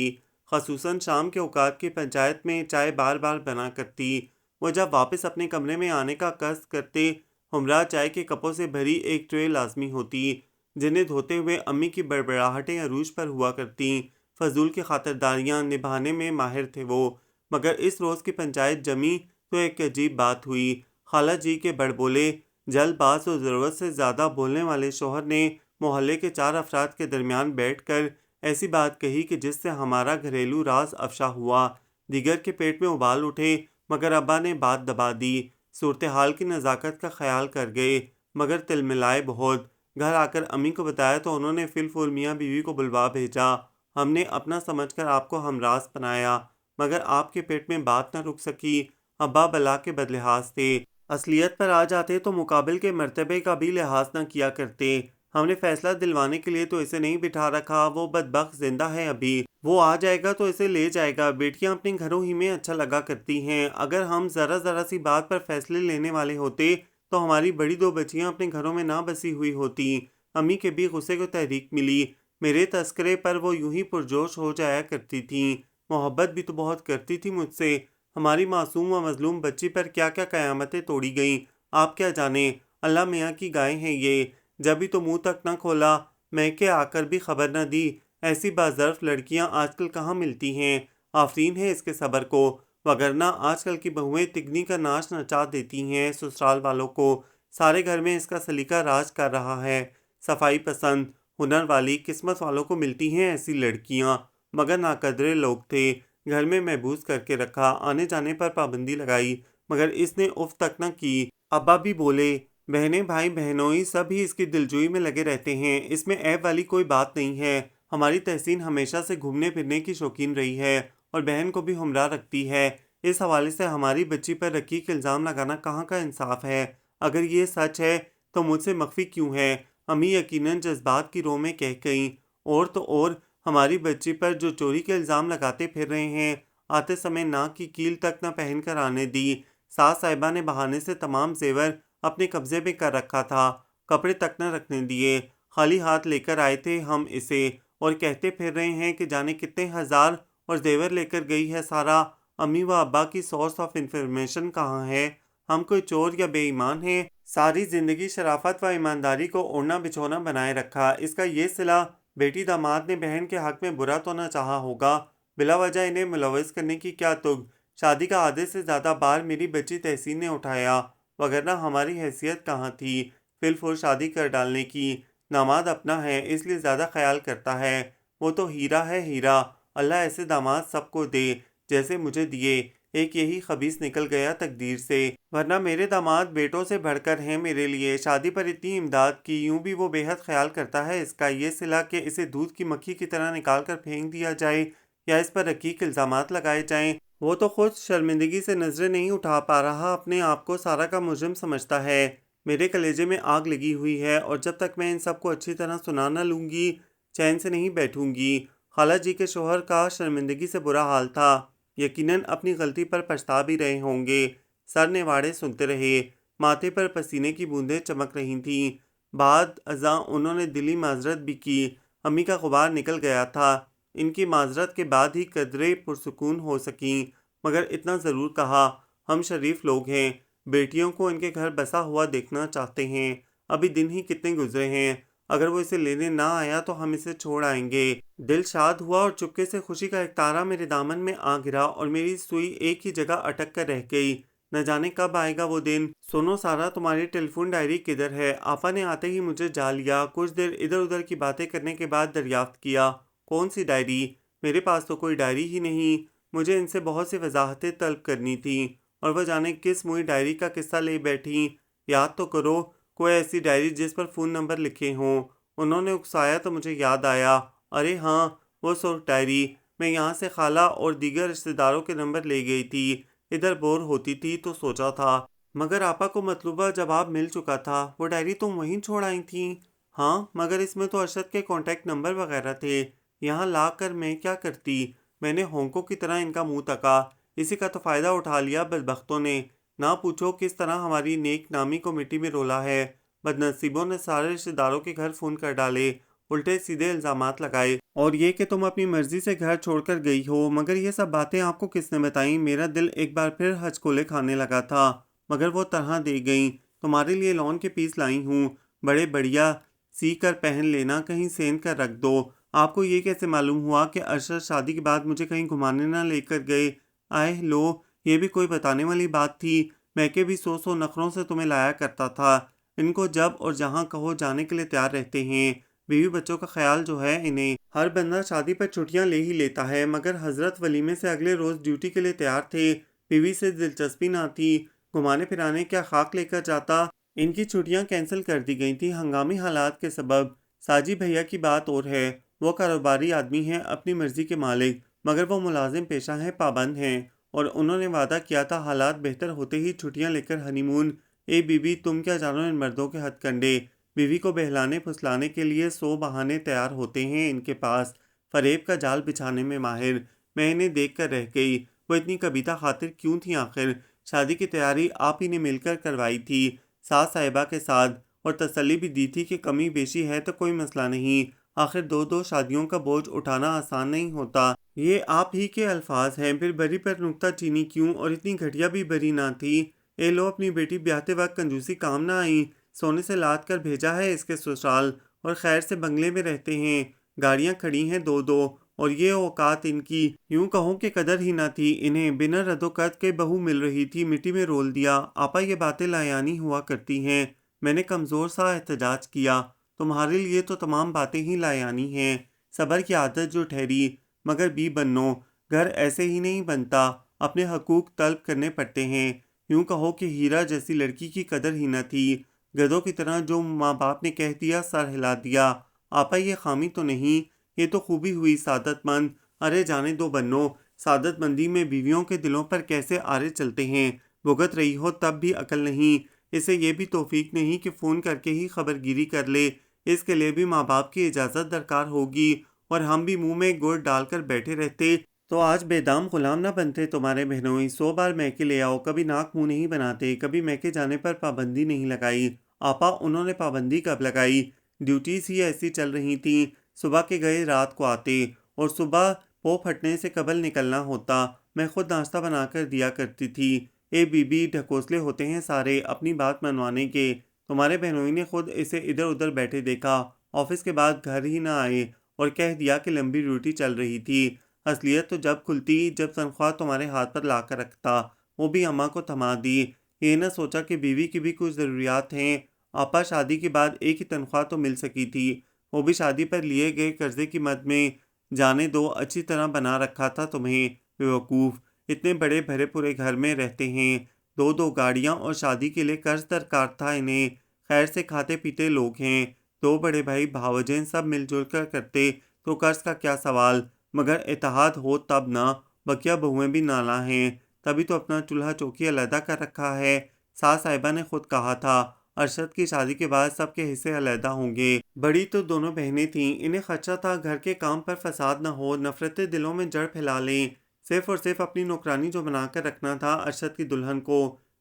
خصوصاً شام کے اوقات کی پنچایت میں چائے بار بار بنا کرتی۔ وہ جب واپس اپنے کمرے میں آنے کا قصد کرتے، ہمراہ چائے کے کپوں سے بھری ایک ٹرے لازمی ہوتی، جنہیں دھوتے ہوئے امی کی بڑبڑاہٹیں عروج پر ہوا کرتیں۔ فضول کی خاطرداریاں نبھانے میں ماہر تھے وہ، مگر اس روز کی پنچایت جمی تو ایک عجیب بات ہوئی۔ خالہ جی کے بڑبولے، جلد باز اور ضرورت سے زیادہ بولنے والے شوہر نے محلے کے 4 افراد کے درمیان بیٹھ کر ایسی بات کہی کہ جس سے ہمارا گھریلو راز افشا ہوا۔ دیگر کے پیٹ میں ابال اٹھے، مگر ابا نے بات دبا دی۔ صورتحال کی نزاکت کا خیال کر گئے، مگر تلملائے بہت۔ گھر آ کر امی کو بتایا تو انہوں نے فی الفور میاں بیوی کو بلوا بھیجا۔ ہم نے اپنا سمجھ کر آپ کو ہمراز بنایا، مگر آپ کے پیٹ میں بات نہ رک سکی۔ ابا بلا کے بدلحاظ تھے، اصلیت پر آ جاتے تو مقابل کے مرتبے کا بھی لحاظ نہ کیا کرتے۔ ہم نے فیصلہ دلوانے کے لیے تو اسے نہیں بٹھا رکھا، وہ بدبخت زندہ ہے ابھی، وہ آ جائے گا تو اسے لے جائے گا۔ بیٹیاں اپنے گھروں ہی میں اچھا لگا کرتی ہیں، اگر ہم ذرا سی بات پر فیصلے لینے والے ہوتے تو ہماری بڑی 2 بچیاں اپنے گھروں میں نہ بسی ہوئی ہوتی۔ امی کے بھی غصے کو تحریک ملی، میرے تذکرے پر وہ یوں ہی پرجوش ہو جایا کرتی تھیں۔ محبت بھی تو بہت کرتی تھی مجھ سے، ہماری معصوم و مظلوم بچی پر کیا کیا قیامتیں توڑی گئیں، آپ کیا جانیں۔ اللہ میاں کی گائے ہیں یہ، جبھی تو منہ تک نہ کھولا، میکے آ کر بھی خبر نہ دی۔ ایسی باظرف لڑکیاں آج کل کہاں ملتی ہیں، آفرین ہے اس کے صبر کو، وگرنہ آج کل کی بہویں تگنی کا ناچ نچا دیتی ہیں سسرال والوں کو۔ سارے گھر میں اس کا سلیقہ راج کر رہا ہے۔ صفائی پسند، ہنر والی، قسمت والوں کو ملتی ہیں ایسی لڑکیاں، مگر ناقدرے لوگ تھے۔ گھر میں محبوس کر کے رکھا، آنے جانے پر پابندی لگائی، مگر اس نے اف تک نہ کی۔ ابا بھی بولے، بہنیں بھائی بہنوئی سب ہی اس کی دلجوئی میں لگے رہتے ہیں، اس میں عیب والی کوئی بات نہیں ہے۔ ہماری تحسین ہمیشہ سے گھومنے پھرنے کی شوقین رہی ہے، اور بہن کو بھی ہمراہ رکھتی ہے۔ اس حوالے سے ہماری بچی پر رقیق الزام لگانا کہاں کا انصاف ہے؟ اگر یہ سچ ہے تو مجھ سے مخفی کیوں ہے؟ امی یقیناً جذبات کی رو میں کہہ گئیں، اور تو اور ہماری بچی پر جو چوری کے الزام لگاتے پھر رہے ہیں، آتے سمے ناک کی کیل تک نہ پہن کر آنے دی۔ ساس صاحبہ نے بہانے سے تمام زیور اپنے قبضے میں کر رکھا تھا، کپڑے تک نہ رکھنے دیے۔ خالی ہاتھ لے کر آئے تھے ہم اسے، اور کہتے پھر رہے ہیں کہ جانے کتنے ہزار اور زیور لے کر گئی ہے سارا۔ امی و ابا کی سورس آف انفارمیشن کہاں ہے؟ ہم کوئی چور یا بے ایمان ہیں؟ ساری زندگی شرافت و ایمانداری کو اوڑھنا بچھونا بنائے رکھا، اس کا یہ صلہ بیٹی داماد نے بہن کے حق میں برا تو نہ چاہا ہوگا؟ بلا وجہ انہیں ملوث کرنے کی کیا تگ؟ شادی کا آدھے سے زیادہ بار میری بچی تحسین نے اٹھایا، وگرنہ ہماری حیثیت کہاں تھی فی الفور شادی کر ڈالنے کی۔ داماد اپنا ہے اس لیے زیادہ خیال کرتا ہے، وہ تو ہیرا ہے ہیرا، اللہ ایسے داماد سب کو دے جیسے مجھے دیے۔ ایک یہی خبیث نکل گیا تقدیر سے، ورنہ میرے داماد بیٹوں سے بڑھ کر ہیں میرے لیے۔ شادی پر اتنی امداد کی، یوں بھی وہ بے حد خیال کرتا ہے اس کا، یہ صلہ کہ اسے دودھ کی مکھی کی طرح نکال کر پھینک دیا جائے یا اس پر رقیق الزامات لگائے جائیں۔ وہ تو خود شرمندگی سے نظریں نہیں اٹھا پا رہا، اپنے آپ کو سارا کا مجرم سمجھتا ہے۔ میرے کلیجے میں آگ لگی ہوئی ہے، اور جب تک میں ان سب کو اچھی طرح سنا نہ لوں گی چین سے نہیں بیٹھوں گی۔ خالہ جی کے شوہر کا شرمندگی سے برا حال تھا، یقیناً اپنی غلطی پر پچھتا بھی رہے ہوں گے۔ سر نواڑے سنتے رہے، ماتھے پر پسینے کی بوندیں چمک رہی تھیں۔ بعد ازاں انہوں نے دلی معذرت بھی کی، امی کا غبار نکل گیا تھا، ان کی معذرت کے بعد ہی قدرے پرسکون ہو سکیں، مگر اتنا ضرور کہا، ہم شریف لوگ ہیں، بیٹیوں کو ان کے گھر بسا ہوا دیکھنا چاہتے ہیں۔ ابھی دن ہی کتنے گزرے ہیں، اگر وہ اسے لینے نہ آیا تو ہم اسے چھوڑ آئیں گے۔ دل شاد ہوا اور چپکے سے خوشی کا ایک تارا میرے دامن میں آ گرا اور میری سوئی ایک ہی جگہ اٹک کر رہ گئی۔ نہ جانے کب آئے گا وہ دن۔ سنو سارا، تمہاری ٹیلی فون ڈائری کدھر ہے؟ آپا نے آتے ہی مجھے جا لیا، کچھ دیر ادھر ادھر کی باتیں کرنے کے بعد دریافت کیا، کون سی ڈائری؟ میرے پاس تو کوئی ڈائری ہی نہیں۔ مجھے ان سے بہت سی وضاحتیں طلب کرنی تھیں، اور وہ جانے کس موئی ڈائری کا قصہ لے بیٹھیں۔ یاد تو کرو، کوئی ایسی ڈائری جس پر فون نمبر لکھے ہوں۔ انہوں نے اکسایا تو مجھے یاد آیا، ارے ہاں، وہ سرخ ڈائری، میں یہاں سے خالہ اور دیگر رشتہ داروں کے نمبر لے گئی تھی، ادھر بور ہوتی تھی تو سوچا تھا۔ مگر آپا کو مطلوبہ جواب مل چکا تھا۔ وہ ڈائری تم وہیں چھوڑ آئی تھیں؟ ہاں، مگر اس میں تو ارشد کے کانٹیکٹ نمبر وغیرہ تھے، یہاں لا کر میں کیا کرتی؟ میں نے ہونکوں کی طرح ان کا منہ تکا، اسی کا تو فائدہ اٹھا لیا بدبختوں نے۔ نہ پوچھو کس طرح ہماری نیک نامی کو مٹی میں رولا ہے۔ بدنصیبوں نے سارے رشتہ داروں کے گھر فون کر ڈالے، الٹے سیدھے الزامات لگائے، اور یہ کہ تم اپنی مرضی سے گھر چھوڑ کر گئی ہو۔ مگر یہ سب باتیں آپ کو کس نے بتائیں؟ میرا دل ایک بار پھر ہچکولے کھانے لگا تھا، مگر وہ طرح دے گئیں۔ تمہارے لیے لون کے پیس لائی ہوں، بڑے بڑھیا، سی کر پہن لینا، کہیں سین کر رکھ دو۔ آپ کو یہ کیسے معلوم ہوا کہ ارشد شادی کے بعد مجھے کہیں گھمانے نہ لے کر گئے؟ آئے لو، یہ بھی کوئی بتانے والی بات تھی؟ میں کہ بھی سو نخروں سے تمہیں لایا کرتا تھا، ان کو جب اور جہاں کہو جانے کے لیے تیار رہتے ہیں۔ بیوی بچوں کا خیال جو ہے انہیں، ہر بندہ شادی پر چھٹیاں لے ہی لیتا ہے، مگر حضرت ولیمے سے اگلے روز ڈیوٹی کے لیے تیار تھے۔ بیوی سے دلچسپی نہ تھی، گھمانے پھرانے کیا خاک لے کر جاتا۔ ان کی چھٹیاں کینسل کر دی گئی تھیں ہنگامی حالات کے سبب۔ ساجی بھیا کی بات اور ہے، وہ کاروباری آدمی ہیں، اپنی مرضی کے مالک، مگر وہ ملازم پیشہ ہیں، پابند ہیں، اور انہوں نے وعدہ کیا تھا حالات بہتر ہوتے ہی چھٹیاں لے کر ہنی مون۔ اے بی بی، تم کیا جانو ان مردوں کے ہتھ کنڈے، بیوی کو بہلانے پھسلانے کے لیے 100 بہانے تیار ہوتے ہیں ان کے پاس، فریب کا جال بچھانے میں ماہر۔ میں انہیں دیکھ کر رہ گئی، وہ اتنی کبیتہ خاطر کیوں تھیں آخر؟ شادی کی تیاری آپ ہی نے مل کر کروائی تھی ساس صاحبہ کے ساتھ، اور تسلی بھی دی تھی کہ کمی بیشی ہے تو کوئی مسئلہ نہیں، آخر دو شادیوں کا بوجھ اٹھانا آسان نہیں ہوتا۔ یہ آپ ہی کے الفاظ ہیں، پھر بری پر نکتہ چینی کیوں؟ اور اتنی گھٹیا بھی بری نہ تھی۔ اے لو، اپنی بیٹی بیاہتے وقت کنجوسی کام نہ آئی، سونے سے لاد کر بھیجا ہے اس کے سسرال، اور خیر سے بنگلے میں رہتے ہیں، گاڑیاں کھڑی ہیں دو، اور یہ اوقات ان کی، یوں کہوں کہ قدر ہی نہ تھی انہیں، بنا رد و قد کے بہو مل رہی تھی، مٹی میں رول دیا۔ آپا یہ باتیں لایانی ہوا کرتی ہیں، میں نے کمزور سا احتجاج کیا، تمہارے لیے تو تمام باتیں ہی لایانی ہیں، صبر کی عادت جو ٹھہری، مگر بھی بنو، گھر ایسے ہی نہیں بنتا، اپنے حقوق طلب کرنے پڑتے ہیں۔ یوں کہو کہ ہیرا جیسی لڑکی کی قدر ہی نہ تھی، گدھوں کی طرح جو ماں باپ نے کہہ دیا سر ہلا دیا۔ آپا یہ خامی تو نہیں، یہ تو خوبی ہوئی سعادت مند۔ ارے جانے دو بنو، سعادت مندی میں بیویوں کے دلوں پر کیسے آرے چلتے ہیں، بھگت رہی ہو تب بھی عقل نہیں، اسے یہ بھی توفیق نہیں کہ فون کر کے ہی خبر گیری کر لے، اس کے لیے بھی ماں باپ کی اجازت درکار ہوگی، اور ہم بھی منہ میں گڑ ڈال کر بیٹھے رہتے تو آج بے دام غلام نہ بنتے تمہارے بہنوئی۔ 100 بار میکے لے آؤ، کبھی ناک منہ نہیں بناتے، کبھی میکے جانے پر پابندی نہیں لگائی۔ آپا انہوں نے پابندی کب لگائی؟ ڈیوٹیز ہی ایسی چل رہی تھیں، صبح کے گئے رات کو آتے، اور صبح پو پھٹنے سے قبل نکلنا ہوتا۔ میں خود ناشتہ بنا کر دیا کرتی تھی۔ اے بی بی، ڈھکوسلے ہوتے ہیں سارے اپنی بات منوانے کے۔ تمہارے بہنوئی نے خود اسے ادھر ادھر بیٹھے دیکھا، آفس کے بعد گھر ہی نہ آئے، اور کہہ دیا کہ لمبی ڈیوٹی چل رہی تھی۔ اصلیت تو جب کھلتی جب تنخواہ تمہارے ہاتھ پر لا کر رکھتا، وہ بھی اماں کو تھما دی۔ یہ نہ سوچا کہ بیوی کی بھی کچھ ضروریات ہیں۔ آپا شادی کے بعد ایک ہی تنخواہ تو مل سکی تھی، وہ بھی شادی پر لیے گئے قرضے کی مد میں۔ جانے دو، اچھی طرح بنا رکھا تھا تمہیں، بیوقوف۔ اتنے بڑے بھرے پورے گھر میں رہتے ہیں، دو دو گاڑیاں، اور شادی کے لیے قرض درکار تھا انہیں۔ خیر سے کھاتے پیتے لوگ ہیں، دو بڑے بھائی بھاوجین سب مل جل کر کرتے تو قرض کا کیا سوال، مگر اتحاد ہو تب نہ، بقیہ بہویں بھی نالاں ہیں، تبھی تو اپنا چولہا چوکی علیحدہ کر رکھا ہے۔ ساس صاحبہ نے خود کہا تھا ارشد کی شادی کے بعد سب کے حصے علیحدہ ہوں گے۔ بڑی تو دونوں بہنیں تھیں، انہیں خدشہ تھا گھر کے کام پر فساد نہ ہو، نفرتیں دلوں میں جڑ پھیلا لیں۔ صرف اور صرف اپنی نوکرانی جو بنا کر رکھنا تھا ارشد کی دلہن کو،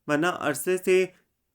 ورنہ عرصے سے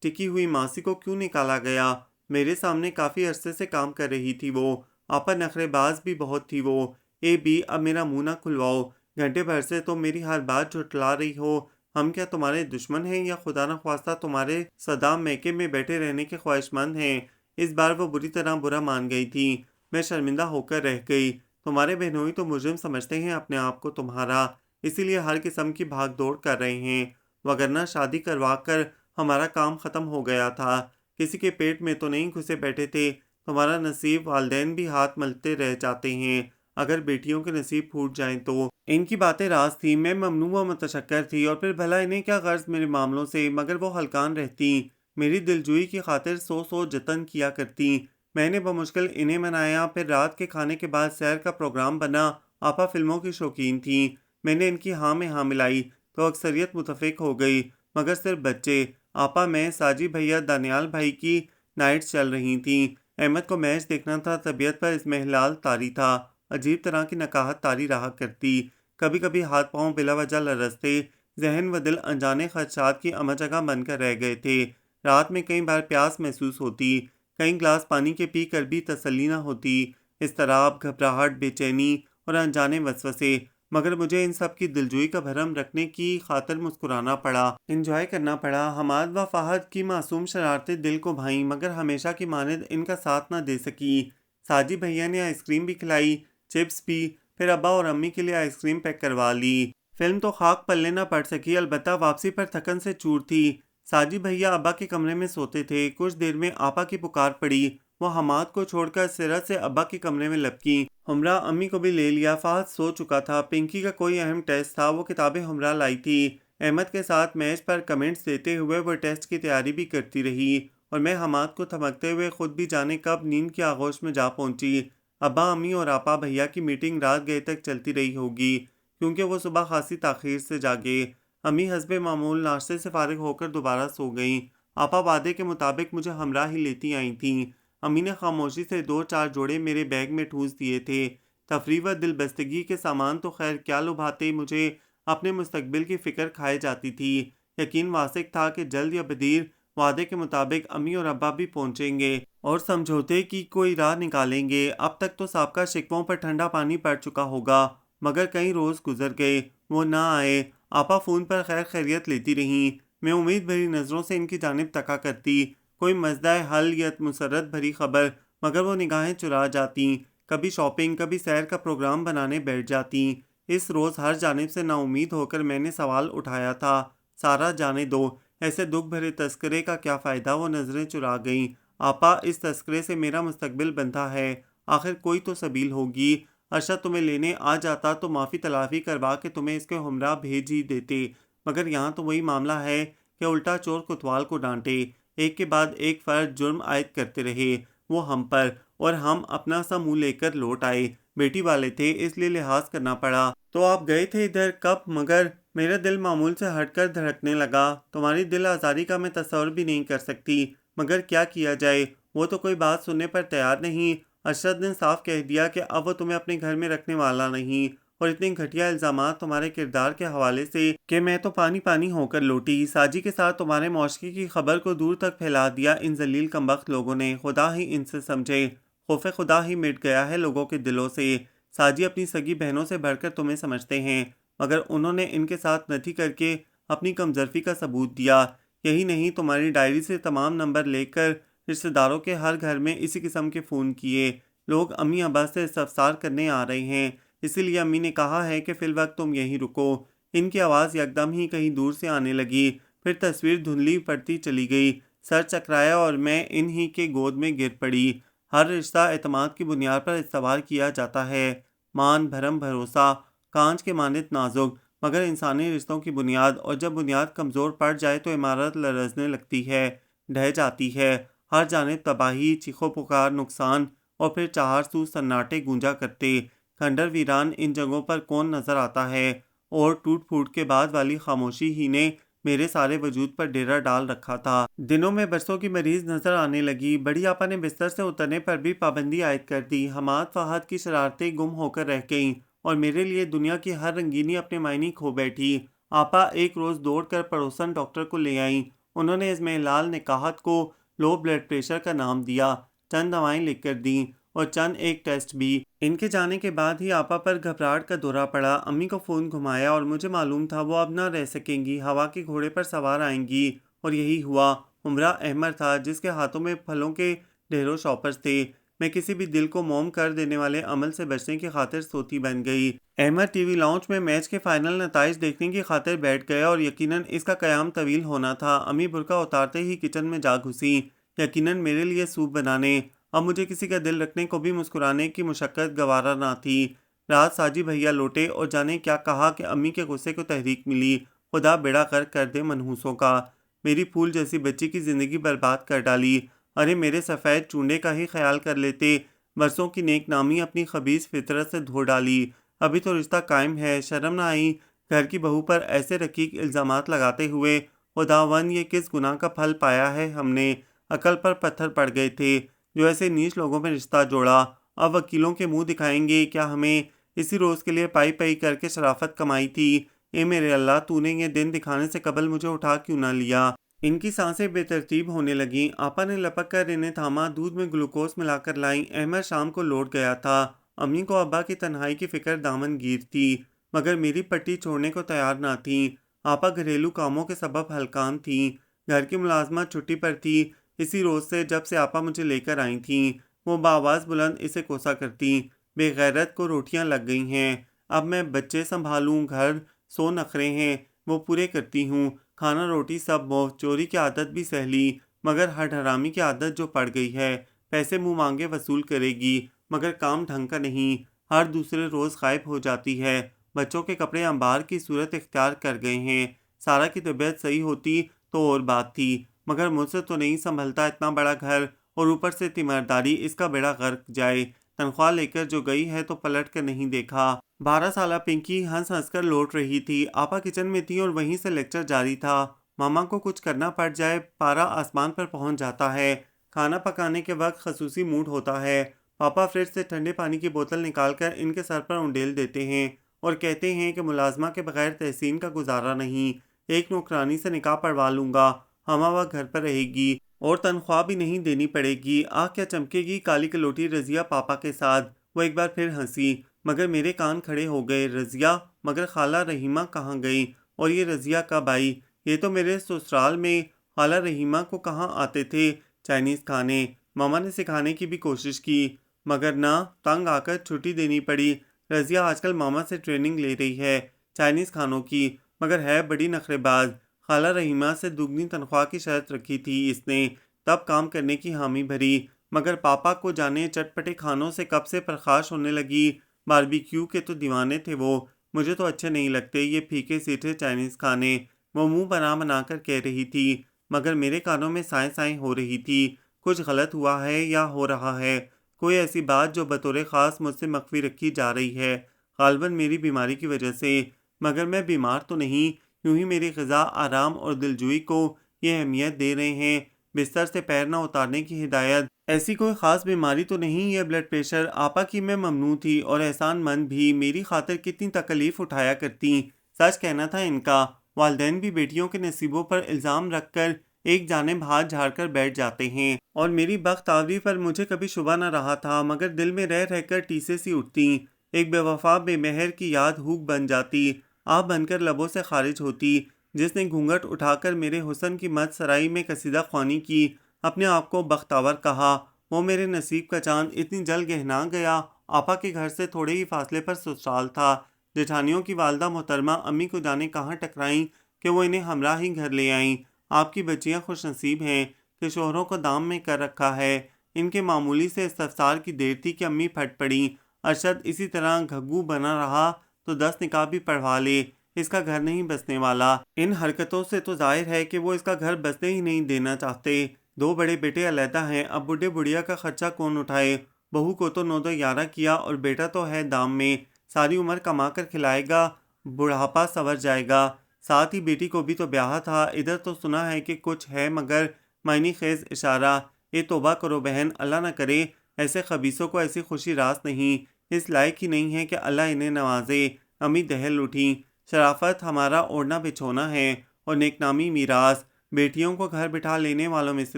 ٹکی ہوئی ماسی کو کیوں نکالا گیا؟ میرے سامنے کافی عرصے سے کام کر رہی تھی وہ، آپا نخرے باز بھی بہت تھی وہ۔ اے بی اب میرا منہ نہ کھلواؤ، گھنٹے بھر سے تو میری ہر بات جھٹلا رہی ہو۔ ہم کیا تمہارے دشمن ہیں یا خدا نخواستہ تمہارے صدام میکے میں بیٹھے رہنے کے خواہش مند ہیں؟ اس بار وہ بری طرح برا مان گئی تھی، میں شرمندہ ہو کر رہ گئی۔ تمہارے بہنوئی تو مجرم سمجھتے ہیں اپنے آپ کو تمہارا، اسی لیے ہر قسم کی بھاگ دوڑ کر رہے ہیں، وگرنہ شادی کروا کر ہمارا کام ختم ہو گیا تھا۔ کسی کے پیٹ میں تو نہیں گھسے بیٹھے تھے، تمہارا نصیب والدین بھی ہاتھ ملتے رہ جاتے ہیں، اگر بیٹیوں کے نصیب پھوٹ جائیں تو۔ ان کی باتیں راز تھی، میں ممنوع و متشکر تھی، اور پھر بھلا انہیں کیا غرض میرے معاملوں سے، مگر وہ ہلکان رہتی، میری دلجوئی کی خاطر سو سو جتن کیا کرتی۔ میں نے بمشکل انہیں منایا، پھر رات کے کھانے کے بعد سیر کا پروگرام بنا۔ آپا فلموں کی شوقین تھیں، میں نے ان کی ہاں میں ہاں ملائی تو اکثریت متفق ہو گئی، مگر صرف بچے، آپا، میں، ساجی بھیا، دانیال بھائی کی نائٹس چل رہی تھیں۔ احمد کو میچ دیکھنا تھا، طبیعت پر اضمحلال طاری تھا، عجیب طرح کی نکاہت طاری رہا کرتی، کبھی کبھی ہاتھ پاؤں بلا وجہ لرزتے، ذہن و دل انجانے خدشات کی امہ جگہ بن کر رہ گئے تھے۔ رات میں کئی بار پیاس محسوس ہوتی، کئی گلاس پانی کے پی کر بھی تسلی نہ ہوتی، اضطراب، گھبراہٹ، بے چینی اور انجانے وسوسے، مگر مجھے ان سب کی دلجوئی کا بھرم رکھنے کی خاطر مسکرانا پڑا، انجوائے کرنا پڑا۔ حماد و فہد کی معصوم شرارتیں دل کو بھائیں، مگر ہمیشہ کی مانند ان کا ساتھ نہ دے سکی۔ ساجی بھیا نے آئس کریم بھی کھلائی، چپس بھی، پھر ابا اور امی کے لیے آئس کریم پیک کروا لی۔ فلم تو خاک پلے نہ پڑ سکی، البتہ واپسی پر تھکن سے چور تھی۔ ساجی بھیا ابا کے کمرے میں سوتے تھے، کچھ دیر میں آپا کی پکار پڑی، وہ حماد کو چھوڑ کر سرت سے ابا کے کمرے میں لپکیں، ہمراہ امی کو بھی لے لیا۔ فہد سو چکا تھا، پنکی کا کوئی اہم ٹیسٹ تھا، وہ کتابیں ہمراہ لائی تھی۔ احمد کے ساتھ میچ پر کمنٹس دیتے ہوئے وہ ٹیسٹ کی تیاری بھی کرتی رہی، اور میں حماد کو تھمکتے ہوئے خود بھی جانے کب نیند کی آغوش میں جا پہنچی۔ ابا، امی اور آپا بھیا کی میٹنگ رات گئے تک چلتی رہی ہوگی، کیونکہ وہ صبح خاصی تاخیر سے جاگے۔ امی حسب معمول ناشتے سے فارغ ہو کر دوبارہ سو گئیں۔ آپا وعدے کے مطابق مجھے ہمراہ ہی لیتی آئی تھیں۔ امی نے خاموشی سے دو چار جوڑے میرے بیگ میں ٹھونس دیے تھے۔ تفریح و دل بستگی کے سامان تو خیر کیا لبھاتے، مجھے اپنے مستقبل کی فکر کھائے جاتی تھی۔ یقین واثق تھا کہ جلد یا بدیر وعدے کے مطابق امی اور ابا بھی پہنچیں گے اور سمجھوتے کی کوئی راہ نکالیں گے۔ اب تک تو سابقہ شکووں پر ٹھنڈا پانی پڑ چکا ہوگا، مگر کئی روز گزر گئے، وہ نہ آئے۔ آپا فون پر خیر خیریت لیتی رہیں، میں امید بھری نظروں سے ان کی جانب تکا کرتی، کوئی مزدہ حل یا مسرت بھری خبر، مگر وہ نگاہیں چرا جاتیں، کبھی شاپنگ، کبھی سیر کا پروگرام بنانے بیٹھ جاتیں۔ اس روز ہر جانب سے نا امید ہو کر میں نے سوال اٹھایا تھا، سارا جانے دو، ایسے دکھ بھرے تذکرے کا کیا فائدہ؟ وہ نظریں چرا گئیں۔ آپا، اس تذکرے سے میرا مستقبل بندھا ہے، آخر کوئی تو سبیل ہوگی۔ ارشد تمہیں لینے آ جاتا تو معافی تلافی کروا کے تمہیں اس کے ہمراہ بھیج ہی دیتے، مگر یہاں تو وہی معاملہ ہے کہ الٹا چور کوتوال کو ڈانٹے، ایک کے بعد ایک فرد جرم عائد کرتے رہے، وہ ہم پر، اور ہم اپنا سا منہ لے کر لوٹ آئے۔ بیٹی والے تھے، اس لیے لحاظ کرنا پڑا۔ تو آپ گئے تھے ادھر کب؟ مگر میرا دل معمول سے ہٹ کر دھڑکنے لگا۔ تمہاری دل آزاری کا میں تصور بھی نہیں کر سکتی، مگر کیا کیا جائے، وہ تو کوئی بات سننے پر تیار نہیں۔ ارشد نے صاف کہہ دیا کہ اب وہ تمہیں اپنے گھر میں رکھنے والا نہیں، اور اتنے گھٹیا الزامات تمہارے کردار کے حوالے سے کہ میں تو پانی پانی ہو کر لوٹی۔ ساجی کے ساتھ تمہارے معاشقے کی خبر کو دور تک پھیلا دیا ان ذلیل کمبخت لوگوں نے، خدا ہی ان سے سمجھے، خوف خدا ہی مٹ گیا ہے لوگوں کے دلوں سے۔ ساجی اپنی سگی بہنوں سے بڑھ کر تمہیں سمجھتے ہیں، مگر انہوں نے ان کے ساتھ نتھی کر کے اپنی کمزرفی کا ثبوت دیا۔ یہی نہیں، تمہاری ڈائری سے تمام نمبر لے کر رشتہ داروں کے ہر گھر میں اسی قسم کے فون کیے، لوگ امی ابا سے استفسار کرنے آ رہے ہیں، اسی لیے امی نے کہا ہے کہ فی الوقت تم یہیں رکو۔ ان کی آواز یکدم ہی کہیں دور سے آنے لگی، پھر تصویر دھندلی پڑتی چلی گئی، سر چکرایا اور میں انہی کے گود میں گر پڑی۔ ہر رشتہ اعتماد کی بنیاد پر استوار کیا جاتا ہے، مان، بھرم، بھروسہ، کانچ کے مانند نازک مگر انسانی رشتوں کی بنیاد، اور جب بنیاد کمزور پڑ جائے تو عمارت لرزنے لگتی ہے، ڈھہ جاتی ہے، ہر جانب تباہی، چیخو پکار، نقصان، اور پھر چہار سو سناٹے گونجا کرتے۔ کھنڈر ویران ان جگہوں پر کون نظر آتا ہے، اور ٹوٹ پھوٹ کے بعد والی خاموشی ہی نے میرے سارے وجود پر ڈیرا ڈال رکھا تھا۔ دنوں میں برسوں کی مریض نظر آنے لگی۔ بڑی آپا نے بستر سے اترنے پر بھی پابندی عائد کر دی۔ حماد فہد کی شرارتیں گم ہو کر رہ گئیں، اور میرے لیے دنیا کی ہر رنگینی اپنے معنی کھو بیٹھی۔ آپا ایک روز دوڑ کر پڑوسن ڈاکٹر کو لے آئیں۔ انہوں نے اضمحلال نکاحت کو لو بلڈ پریشر کا نام دیا، چند دوائیں لکھ کر دیں، اور چند ایک ٹیسٹ بھی۔ ان کے جانے کے بعد ہی آپا پر گھبراہٹ کا دورہ پڑا۔ امی کو فون گھمایا اور مجھے معلوم تھا وہ اب نہ رہ سکیں گی، ہوا کے گھوڑے پر سوار آئیں گی، اور یہی ہوا۔ عمرہ احمر تھا جس کے ہاتھوں میں پھلوں کے ڈھیروں شاپرز تھے۔ میں کسی بھی دل کو موم کر دینے والے عمل سے بچنے کی خاطر سوتی بن گئی۔ احمد ٹی وی لاؤنج میں میچ کے فائنل نتائج دیکھنے کی خاطر بیٹھ گیا، اور یقیناً اس کا قیام طویل ہونا تھا۔ امی برقع اتارتے ہی کچن میں جا گھسیں، یقیناً میرے لیے سوپ بنانے۔ اب مجھے کسی کا دل رکھنے کو بھی مسکرانے کی مشقت گوارا نہ تھی۔ رات ساجی بھیا لوٹے اور جانے کیا کہا کہ امی کے غصے کو تحریک ملی۔ خدا بیڑا غرق کر دے منحوسوں کا، میری پھول جیسی بچی کی زندگی برباد کر ڈالی۔ ارے میرے سفید چونڈے کا ہی خیال کر لیتے، برسوں کی نیک نامی اپنی خبیث فطرت سے دھو ڈالی۔ ابھی تو رشتہ قائم ہے، شرم نہ آئی گھر کی بہو پر ایسے رقیق الزامات لگاتے ہوئے؟ خداوند یہ کس گناہ کا پھل پایا ہے ہم نے؟ عقل پر پتھر پڑ گئے تھے جو ایسے نیچ لوگوں میں رشتہ جوڑا۔ اب وکیلوں کے منہ دکھائیں گے کیا ہمیں؟ اسی روز کے لیے پائی پائی کر کے شرافت کمائی تھی۔ اے میرے اللہ، تو نے یہ دن دکھانے سے قبل مجھے اٹھا کیوں نہ لیا؟ ان کی سانسیں بے ترتیب ہونے لگیں۔ آپا نے لپک کر انہیں تھاما، دودھ میں گلوکوز ملا کر لائیں۔ احمد شام کو لوٹ گیا تھا۔ امی کو ابا کی تنہائی کی فکر دامن گیر تھی، مگر میری پٹی چھوڑنے کو تیار نہ تھیں۔ آپا گھریلو کاموں کے سبب ہلکان تھیں، گھر کی ملازمت چھٹی پر تھی۔ اسی روز سے جب سے آپا مجھے لے کر آئی تھیں، وہ بآواز بلند اسے کوسا کرتی، بے غیرت کو روٹیاں لگ گئی ہیں۔ اب میں بچے سنبھالوں، گھر سو نخرے ہیں وہ پورے کرتی ہوں، کھانا روٹی سب مفت، چوری کی عادت بھی سہ لی، مگر ہٹ حرامی کی عادت جو پڑ گئی ہے، پیسے منہ مانگے وصول کرے گی، مگر کام ڈھنگ کا نہیں، ہر دوسرے روز غائب ہو جاتی ہے۔ بچوں کے کپڑے انبار کی صورت اختیار کر گئے ہیں۔ سارا کی طبیعت صحیح ہوتی تو اور بات تھی، مگر مجھ سے تو نہیں سنبھلتا اتنا بڑا گھر، اور اوپر سے تیمارداری، اس کا بیڑا غرق جائے۔ تنخواہ لے کر جو گئی ہے تو پلٹ کر نہیں دیکھا۔ 12 سالہ پنکی ہنس ہنس کر لوٹ رہی تھی۔ آپا کچن میں تھی اور وہیں سے لیکچر جاری تھا۔ ماما کو کچھ کرنا پڑ جائے پارا آسمان پر پہنچ جاتا ہے۔ کھانا پکانے کے وقت خصوصی موڈ ہوتا ہے۔ پاپا فریج سے ٹھنڈے پانی کی بوتل نکال کر ان کے سر پر انڈیل دیتے ہیں اور کہتے ہیں کہ ملازمہ کے بغیر تحسین کا گزارا نہیں، ایک نوکرانی سے نکاح پڑھوا لوں گا، ہمہ وقت گھر پر رہے گی اور تنخواہ بھی نہیں دینی پڑے گی۔ آنکھ کیا چمکے گی کالی کلوٹی رضیہ پاپا کے ساتھ۔ وہ ایک بار پھر ہنسی، مگر میرے کان کھڑے ہو گئے۔ رضیہ؟ مگر خالہ رحیمہ کہاں گئی؟ اور یہ رضیہ کب آئی؟ یہ تو میرے سسرال میں خالہ رحیمہ کو کہاں آتے تھے چائنیز کھانے۔ ماما نے سکھانے کی بھی کوشش کی، مگر نہ، تنگ آ کر چھٹی دینی پڑی۔ رضیہ آج کل ماما سے ٹریننگ لے رہی ہے چائنیز کھانوں کی، مگر ہے بڑی نخرے باز۔ خالہ رحیمہ سے دگنی تنخواہ کی شرط رکھی تھی اس نے، تب کام کرنے کی حامی بھری، مگر پاپا کو جانے چٹپٹے کھانوں سے کب سے پرخاش ہونے لگی۔ باربیکیو کے تو دیوانے تھے وہ، مجھے تو اچھے نہیں لگتے یہ پھیکے سیٹھے چائنیز کھانے، وہ منہ بنا بنا کر کہہ رہی تھی، مگر میرے کانوں میں سائیں سائیں ہو رہی تھی۔ کچھ غلط ہوا ہے یا ہو رہا ہے، کوئی ایسی بات جو بطور خاص مجھ سے مخفی رکھی جا رہی ہے، غالباً میری بیماری کی وجہ سے، مگر میں بیمار تو نہیں، یوں ہی میری غذا، آرام اور دلجوئی کو یہ اہمیت دے رہے ہیں، بستر سے پیر نہ اتارنے کی ہدایت۔ ایسی کوئی خاص بیماری تو نہیں یہ بلڈ پریشر؟ آپا کی میں ممنوع تھی اور احسان مند بھی، میری خاطر کتنی تکلیف اٹھایا کرتی۔ سچ کہنا تھا ان کا، والدین بھی بیٹیوں کے نصیبوں پر الزام رکھ کر ایک جانب ہاتھ جھاڑ کر بیٹھ جاتے ہیں، اور میری بخت آوری پر مجھے کبھی شبہ نہ رہا تھا، مگر دل میں رہ رہ کر ٹیسے سی اٹھتی، ایک بے وفا بے مہر کی یاد ہوک بن جاتی، آپ بن کر لبوں سے خارج ہوتی، جس نے گھونگھٹ اٹھا کر میرے حسن کی مد سرائی میں قصیدہ خوانی کی، اپنے آپ کو بختاور کہا، وہ میرے نصیب کا چاند اتنی جل گہنا گیا آپا کے گھر سے تھوڑے ہی فاصلے پر سسرال تھا۔ جیٹھانیوں کی والدہ محترمہ امی کو جانے کہاں ٹکرائیں کہ وہ انہیں ہمراہ ہی گھر لے آئیں۔ آپ کی بچیاں خوش نصیب ہیں کہ شوہروں کو دام میں کر رکھا ہے۔ ان کے معمولی سے استفسار کی دیر تھی کہ امی پھٹ پڑیں۔ ارشد اسی طرح گھگو بنا رہا تو 10 نکاح بھی پڑھوا لے، اس کا گھر نہیں بسنے والا۔ ان حرکتوں سے تو ظاہر ہے کہ وہ اس کا گھر بسنے ہی نہیں دینا چاہتے۔ 2 بڑے بیٹے علیحدہ ہیں، اب بڈھے بڑھیا کا خرچہ کون اٹھائے؟ بہو کو تو 9 11 کیا اور بیٹا تو ہے دام میں، ساری عمر کما کر کھلائے گا، بڑھاپا سنور جائے گا۔ ساتھ ہی بیٹی کو بھی تو بیاہا تھا، ادھر تو سنا ہے کہ کچھ ہے مگر معنی خیز اشارہ۔ اے توبہ کرو بہن، اللہ نہ کرے ایسے خبیثوں کو ایسی خوشی راس نہیں، اس لائق ہی نہیں ہے کہ اللہ انہیں نوازے۔ امی دہل اٹھیں۔ شرافت ہمارا اوڑھنا بچھونا ہے اور نیک نامی میراث، بیٹیوں کو گھر بٹھا لینے والوں میں سے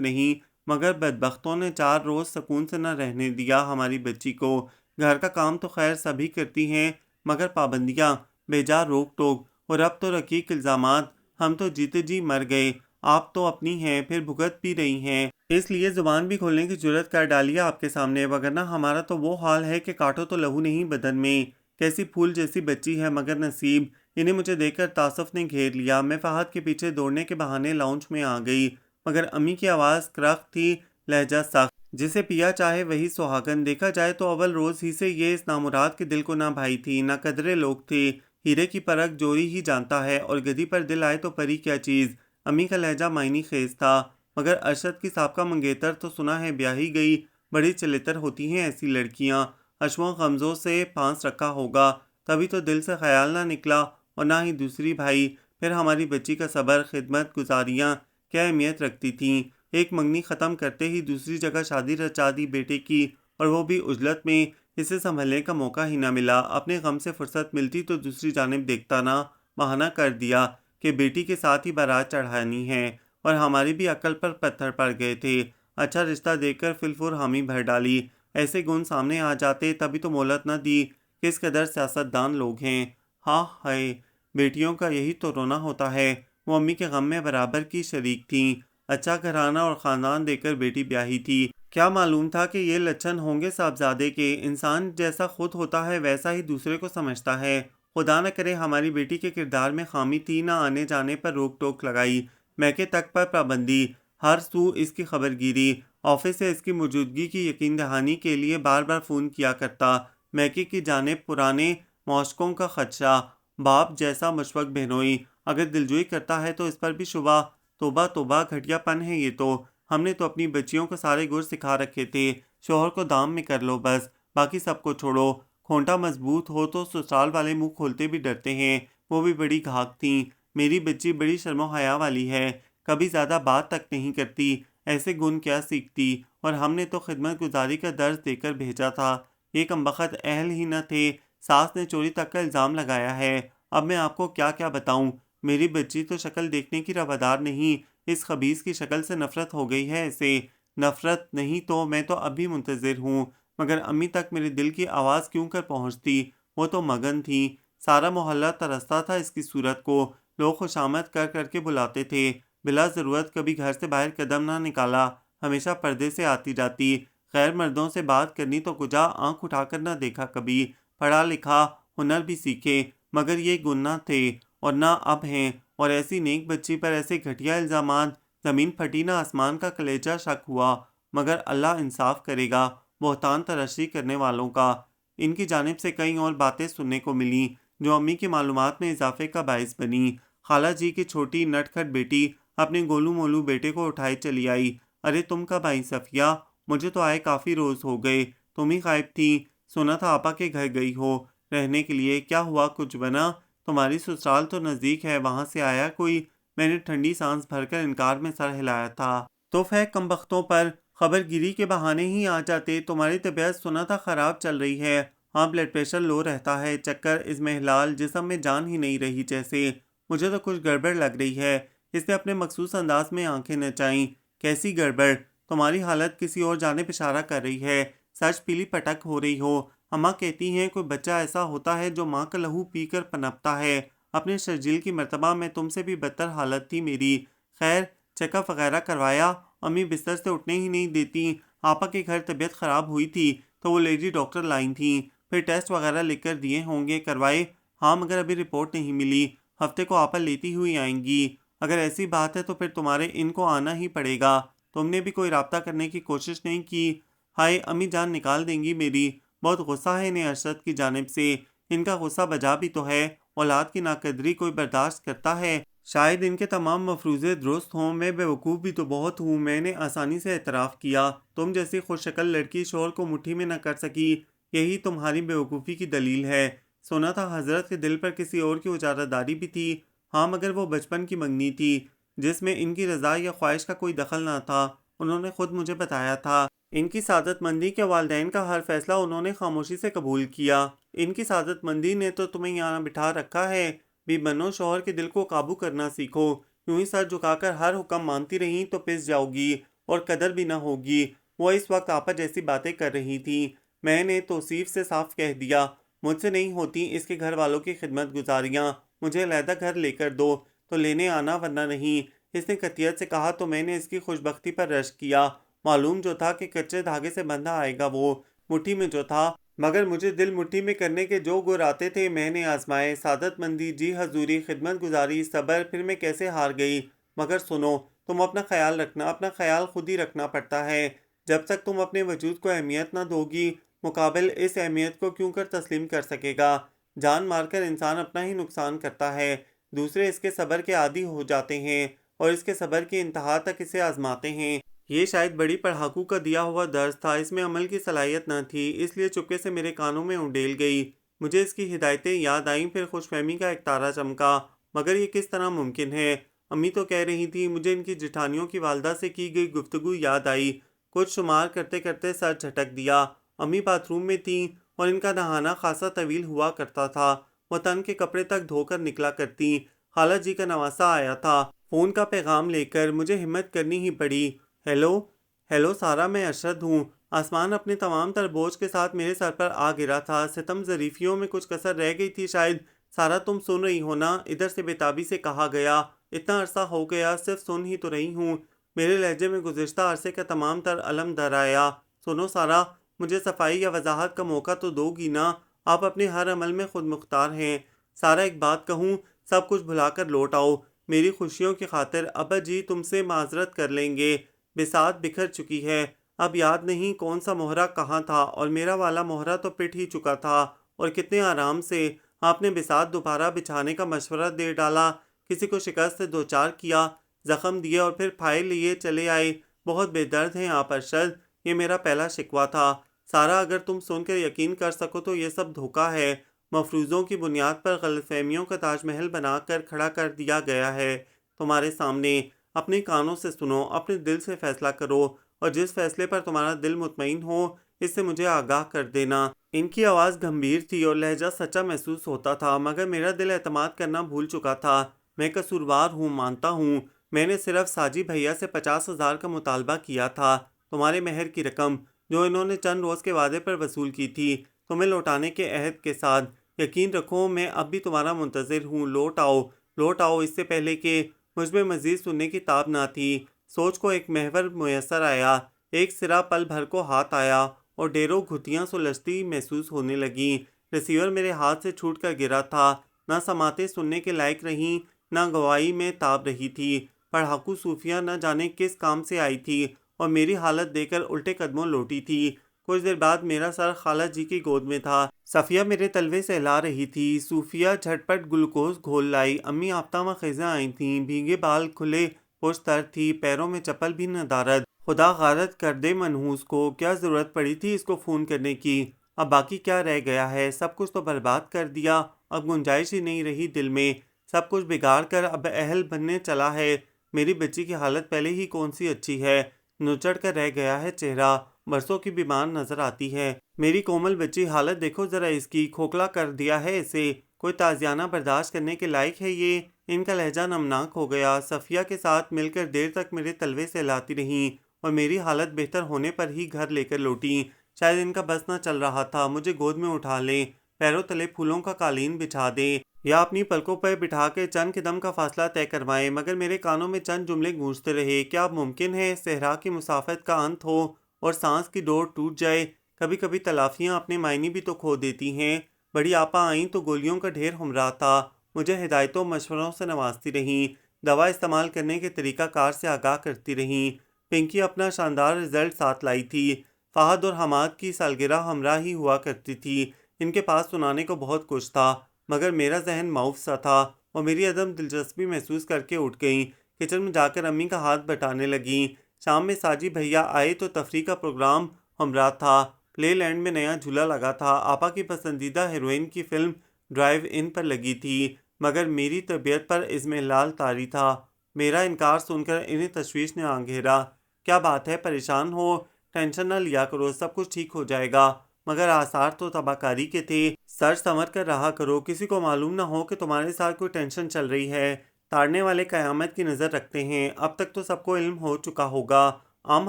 نہیں، مگر بدبختوں نے 4 روز سکون سے نہ رہنے دیا ہماری بچی کو۔ گھر کا کام تو خیر سبھی کرتی ہیں مگر پابندیاں، بیجا روک ٹوک اور اب تو رقیق الزامات، ہم تو جیتے جی مر گئے، آپ تو اپنی ہیں پھر بھگت بھی رہی ہیں، اس لیے زبان بھی کھولنے کی جرت کر ڈالی آپ کے سامنے، وگرنہ ہمارا تو وہ حال ہے کہ کاٹو تو لہو نہیں بدن میں۔ کیسی پھول جیسی بچی ہے مگر نصیب، انہیں مجھے دیکھ کر تعصف نے گھیر لیا۔ میں فہد کے پیچھے دوڑنے کے بہانے لاؤنج میں آ گئی، مگر امی کی آواز کرخت تھی، لہجہ سخت، جسے پیا چاہے وہی سہاگن۔ دیکھا جائے تو اول روز ہی سے یہ اس نامراد کے دل کو نہ بھائی تھی، نہ قدرے لوگ تھے۔ ہیرے کی پرکھ جوری ہی جانتا ہے، اور گدی پر دل آئے تو پری کیا چیز۔ امی کا لہجہ معنی خیز تھا، مگر ارشد کی سابقہ منگیتر تو سنا ہے بیاہی گئی، بڑی چلتر ہوتی ہیں ایسی لڑکیاں، اشووں غمزوں سے پانس رکھا ہوگا، تبھی تو دل سے خیال نہ نکلا، اور نہ ہی دوسری بھائی۔ پھر ہماری بچی کا صبر، خدمت گزاریاں کیا اہمیت رکھتی تھیں۔ ایک منگنی ختم کرتے ہی دوسری جگہ شادی رچا دی بیٹے کی، اور وہ بھی عجلت میں، اسے سنبھلنے کا موقع ہی نہ ملا۔ اپنے غم سے فرصت ملتی تو دوسری جانب دیکھتا نہ، بہانہ کر دیا کہ بیٹی کے ساتھ ہی بارات چڑھانی ہے، اور ہماری بھی عقل پر پتھر پڑ گئے تھے۔ اچھا رشتہ دیکھ کر فی الفور حامی بھر ڈالی، ایسے گن سامنے آ جاتے تبھی تو مہلت نہ دی۔ کس قدر سیاستدان لوگ ہیں۔ ہاں ہائے، بیٹیوں کا یہی تو رونا ہوتا ہے۔ وہ امی کے غم میں برابر کی شریک تھیں، اچھا گھرانہ اور خاندان دے کر بیٹی بیاہی تھی، کیا معلوم تھا کہ یہ لچھن ہوں گے صاحبزادے کے۔ انسان جیسا خود ہوتا ہے ویسا ہی دوسرے کو سمجھتا ہے۔ خدا نہ کرے ہماری بیٹی کے کردار میں خامی تھی، نہ آنے جانے پر روک ٹوک لگائی، میکے تک پر پابندی، ہر سو اس کی خبر گیری، آفس سے اس کی موجودگی کی یقین دہانی کے لیے بار بار فون کیا کرتا، میکے کی جانب پرانے معشوقوں کا خدشہ، باپ جیسا مشفق بہنوئی، اگر دلجوئی کرتا ہے تو اس پر بھی شبہ۔ توبہ توبہ، گھٹیا پن ہے یہ تو۔ ہم نے تو اپنی بچیوں کو سارے گر سکھا رکھے تھے، شوہر کو دام میں کر لو بس، باقی سب کو چھوڑو۔ کھونٹا مضبوط ہو تو سسرال والے منہ کھولتے بھی ڈرتے ہیں۔ وہ بھی بڑی گھاک تھیں۔ میری بچی بڑی شرم و حیا والی ہے، کبھی زیادہ بات تک نہیں کرتی، ایسے گن کیا سیکھتی، اور ہم نے تو خدمت گزاری کا درس دے کر بھیجا تھا، یہ کمبخت اہل ہی نہ تھے، ساس نے چوری تک کا الزام لگایا ہے۔ اب میں آپ کو کیا کیا بتاؤں، میری بچی تو شکل دیکھنے کی روادار نہیں، اس خبیث کی شکل سے نفرت ہو گئی ہے اسے۔ نفرت نہیں تو میں تو اب بھی منتظر ہوں، مگر امی تک میرے دل کی آواز کیوں کر پہنچتی، وہ تو مگن تھیں، سارا محلہ ترستا تھا اس کی صورت کو، لوگ خوشامد کر کر کے بلاتے تھے، بلا ضرورت کبھی گھر سے باہر قدم نہ نکالا، ہمیشہ پردے سے آتی جاتی، غیر مردوں سے بات کرنی تو کجا آنکھ اٹھا کر نہ دیکھا کبھی، پڑھا لکھا، ہنر بھی سیکھے، مگر یہ گن نہ تھے اور نہ اب ہیں، اور ایسی نیک بچی پر ایسے گھٹیا الزامات، زمین پھٹی نہ آسمان کا کلیجہ شک ہوا، مگر اللہ انصاف کرے گا بہتان تراشی کرنے والوں کا۔ ان کی جانب سے کئی اور باتیں سننے کو ملیں جو امی کی معلومات میں اضافے کا باعث بنی۔ خالہ جی کی چھوٹی نٹ کھٹ بیٹی اپنے گولو مولو بیٹے کو اٹھائے چلی آئی، ارے تم کب آئی صفیہ، مجھے تو آئے کافی روز ہو گئے، تم ہی غائب تھی، سنا تھا آپا کے گھر گئی ہو رہنے کے لیے، کیا ہوا کچھ بنا، تمہاری سسرال تو نزدیک ہے، وہاں سے آیا کوئی؟ میں نے ٹھنڈی سانس بھر کر انکار میں سر ہلایا تھا۔ توف ہے کمبختوں پر، خبر گیری کے بہانے ہی آ جاتے، تمہاری طبیعت سنا تھا خراب چل رہی ہے، ہاں بلڈ پریشر لو رہتا ہے، چکر، اضمحلال، جسم میں جان ہی نہیں رہی جیسے، مجھے تو کچھ گڑبڑ لگ رہی ہے۔ اس نے اپنے مخصوص انداز میں آنکھیں نچائیں۔ کیسی گڑبڑ؟ تمہاری حالت کسی اور جانب اشارہ کر رہی ہے، سچ پیلی پٹک ہو رہی ہو، اماں کہتی ہیں کوئی بچہ ایسا ہوتا ہے جو ماں کا لہو پی کر پنپتا ہے، اپنے شرجیل کی مرتبہ میں تم سے بھی بدتر حالت تھی میری، خیر چیک اپ وغیرہ کروایا؟ امی بستر سے اٹھنے ہی نہیں دیتی، آپا کے گھر طبیعت خراب ہوئی تھی، تو وہ لیڈی ڈاکٹر لائی تھیں، پھر ٹیسٹ وغیرہ لکھ کر دیے ہوں گے، کروائے؟ ہاں، مگر ابھی رپورٹ نہیں ملی، ہفتے کو آپا لیتی ہوئی آئیں گی۔ اگر ایسی بات ہے تو پھر تمہارے ان کو آنا ہی پڑے گا۔ تم نے بھی کوئی رابطہ کرنے کی کوشش نہیں کی؟ ہائے، امی جان نکال دیں گی میری، بہت غصہ ہے انہیں ارشد کی جانب سے۔ ان کا غصہ بجا بھی تو ہے، اولاد کی ناقدری کوئی برداشت کرتا ہے؟ شاید ان کے تمام مفروضے درست ہوں، میں بیوقوف بھی تو بہت ہوں۔ میں نے آسانی سے اعتراف کیا، تم جیسی خوش شکل لڑکی شوہر کو مٹھی میں نہ کر سکی، یہی تمہاری بیوقوفی کی دلیل ہے۔ سنا تھا حضرت کے دل پر کسی اور کی اجارہ داری بھی تھی۔ ہاں، مگر وہ بچپن کی منگنی تھی، جس میں ان کی رضا یا خواہش کا کوئی دخل نہ تھا، انہوں نے خود مجھے بتایا تھا۔ ان کی سعادت مندی کے والدین کا ہر فیصلہ انہوں نے خاموشی سے قبول کیا۔ ان کی سعادت مندی نے تو تمہیں یہاں بٹھا رکھا ہے۔ بھی بنو، شوہر کے دل کو قابو کرنا سیکھو۔ یوں ہی سر جھکا کر ہر حکم مانتی رہی تو پس جاؤ گی اور قدر بھی نہ ہوگی۔ وہ اس وقت آپا جیسی باتیں کر رہی تھی۔ میں نے توصیف سے صاف کہہ دیا، مجھ سے نہیں ہوتی اس کے گھر والوں کی خدمت گزاریاں، مجھے علیحدہ گھر لے کر دو تو لینے آنا ورنہ نہیں۔ اس نے قطعیت سے کہا تو میں نے اس کی خوش بختی پر رشک کیا۔ معلوم جو تھا کہ کچے دھاگے سے بندھا آئے گا، وہ مٹھی میں جو تھا، مگر مجھے دل مٹھی میں کرنے کے جو گر آتے تھے میں نے آزمائے۔ سعادت مندی، جی حضوری، خدمت گزاری، صبر، پھر میں کیسے ہار گئی۔ مگر سنو، تم اپنا خیال رکھنا، اپنا خیال خود ہی رکھنا پڑتا ہے۔ جب تک تم اپنے وجود کو اہمیت نہ دو گی، مقابل اس اہمیت کو کیوں کر تسلیم کر سکے گا؟ جان مار کر انسان اپنا ہی نقصان کرتا ہے، دوسرے اس کے صبر کے عادی ہو جاتے ہیں اور اس کے صبر کی انتہا تک اسے آزماتے ہیں۔ یہ شاید بڑی پڑھاکو کا دیا ہوا درس تھا، اس میں عمل کی صلاحیت نہ تھی، اس لیے چپکے سے میرے کانوں میں انڈیل گئی۔ مجھے اس کی ہدایتیں یاد آئیں، پھر خوش فہمی کا ایک تارا چمکا۔ مگر یہ کس طرح ممکن ہے؟ امی تو کہہ رہی تھی، مجھے ان کی جٹھانیوں کی والدہ سے کی گئی گفتگو یاد آئی، کچھ شمار کرتے کرتے سر جھٹک دیا۔ امی باتھ روم میں تھیں اور ان کا نہانا خاصا طویل ہوا کرتا تھا، وہ تن کے کپڑے تک دھو کر نکلا کرتی۔ خالہ جی کا نواسہ آیا تھا فون کا پیغام لے کر، مجھے ہمت کرنی ہی پڑی۔ ہیلو سارا، میں ارشد ہوں۔ آسمان اپنے تمام تر بوجھ کے ساتھ میرے سر پر آ گرا تھا، ستم ظریفیوں میں کچھ کسر رہ گئی تھی شاید۔ سارا، تم سن رہی ہو نا؟ ادھر سے بےتابی سے کہا گیا۔ اتنا عرصہ ہو گیا، صرف سن ہی تو رہی ہوں۔ میرے لہجے میں گزشتہ عرصے کا تمام تر علم در آیا۔ سنو سارا، مجھے صفائی یا وضاحت کا موقع تو دو گی نا؟ آپ اپنے ہر عمل میں خود مختار ہیں۔ سارا، ایک بات کہوں، سب کچھ بھلا کر لوٹ آؤ میری خوشیوں کی خاطر۔ ابا جی تم سے معذرت کر لیں گے، بساط بکھر چکی ہے، اب یاد نہیں کون سا مہرہ کہاں تھا، اور میرا والا مہرہ تو پٹ ہی چکا تھا، اور کتنے آرام سے آپ نے بساط دوبارہ بچھانے کا مشورہ دے ڈالا، کسی کو شکست سے دوچار کیا، زخم دیے اور پھر پھائے لیے چلے آئے۔ بہت بے درد ہیں آپ ارشد، یہ میرا پہلا شکوہ تھا۔ سارا، اگر تم سن کر یقین کر سکو تو یہ سب دھوکہ ہے، مفروضوں کی بنیاد پر غلط فہمیوں کا تاج محل بنا کر کھڑا کر دیا گیا ہے تمہارے سامنے۔ اپنے کانوں سے سنو، اپنے دل سے فیصلہ کرو، اور جس فیصلے پر تمہارا دل مطمئن ہو اس سے مجھے آگاہ کر دینا۔ ان کی آواز گمبھیر تھی اور لہجہ سچا محسوس ہوتا تھا، مگر میرا دل اعتماد کرنا بھول چکا تھا۔ میں قصوروار ہوں، مانتا ہوں، میں نے صرف ساجی بھیا سے 50,000 کا مطالبہ کیا تھا، تمہارے مہر کی رقم جو انہوں نے چند روز کے وعدے پر وصول کی تھی، تمہیں لوٹانے کے عہد کے ساتھ۔ یقین رکھو میں اب بھی تمہارا منتظر ہوں، لوٹ آؤ اس سے پہلے کہ مجھ میں مزید سننے کی تاب نہ تھی۔ سوچ کو ایک محور میسر آیا، ایک سرا پل بھر کو ہاتھ آیا اور ڈیروں گھتیاں سلجھتی محسوس ہونے لگیں۔ ریسیور میرے ہاتھ سے چھوٹ کر گرا تھا، نہ سماعتیں سننے کے لائق رہیں، نہ گواہی میں تاب رہی تھی۔ پڑھاکو صوفیہ نہ جانے کس کام سے آئی تھی اور میری حالت دے کر الٹے قدموں لوٹی تھی۔ کچھ دیر بعد میرا سر خالہ جی کی گود میں تھا، صفیہ میرے تلوے سے ہلا رہی تھی، صوفیہ جھٹ پٹ گلوکوز گھول لائی، امی آفتابہ خیزاں آئی تھیں، بھیگے بال کھلے پشت تر تھی، پیروں میں چپل بھی ندارد۔ خدا غارت کر دے منحوس کو، کیا ضرورت پڑی تھی اس کو فون کرنے کی؟ اب باقی کیا رہ گیا ہے؟ سب کچھ تو برباد کر دیا، اب گنجائش ہی نہیں رہی دل میں، سب کچھ بگاڑ کر اب اہل بننے چلا ہے۔ میری بچی کی حالت پہلے ہی کون سی اچھی ہے، نچڑ کر رہ گیا ہے چہرہ، برسوں کی بیمار نظر آتی ہے۔ میری کومل بچی، حالت دیکھو ذرا اس کی، کھوکھلا کر دیا ہے اسے، کوئی تازیانہ برداشت کرنے کے لائق ہے یہ؟ ان کا لہجہ نمناک ہو گیا۔ صفیہ کے ساتھ مل کر دیر تک میرے تلوے سے لاتی رہیں اور میری حالت بہتر ہونے پر ہی گھر لے کر لوٹیں۔ شاید ان کا بس نہ چل رہا تھا، مجھے گود میں اٹھا لیں، پیروں تلے پھولوں کا قالین بچھا دیں یا اپنی پلکوں پر بٹھا کے چند قدم کا فاصلہ طے کروائیں، مگر میرے کانوں میں چند جملے گونجتے رہے۔ کیا اب ممکن ہے صحرا کی مسافت کا انت ہو اور سانس کی ڈور ٹوٹ جائے؟ کبھی کبھی تلافیاں اپنے معنی بھی تو کھو دیتی ہیں۔ بڑی آپا آئیں تو گولیوں کا ڈھیر ہمراہ تھا، مجھے ہدایتوں مشوروں سے نوازتی رہیں، دوا استعمال کرنے کے طریقہ کار سے آگاہ کرتی رہیں۔ پنکی اپنا شاندار رزلٹ ساتھ لائی تھی۔ فہد اور حماد کی سالگرہ ہمراہ ہی ہوا کرتی تھی۔ ان کے پاس سنانے کو بہت کچھ تھا، مگر میرا ذہن معوف سا تھا۔ وہ میری عدم دلچسپی محسوس کر کے اٹھ گئیں، کچن میں جا کر امی کا ہاتھ بٹانے لگیں۔ شام میں ساجی بھیا آئے تو تفریح کا پروگرام ہمراہ تھا۔ پلے لینڈ میں نیا جھولا لگا تھا۔ آپا کی پسندیدہ ہیروئن کی فلم ڈرائیو ان پر لگی تھی، مگر میری طبیعت پر اضمحلال طاری تھا۔ میرا انکار سن کر انہیں تشویش نے آ گھیرا۔ کیا بات ہے، پریشان ہو؟ ٹینشن نہ لیا کرو، سب کچھ ٹھیک ہو جائے گا۔ مگر آثار تو تباہ کاری کے تھے، سر سنور کر رہا کرو، کسی کو معلوم نہ ہو کہ تمہارے ساتھ کوئی ٹینشن چل رہی ہے۔ تاڑنے والے قیامت کی نظر رکھتے ہیں، اب تک تو سب کو علم ہو چکا ہوگا۔ عام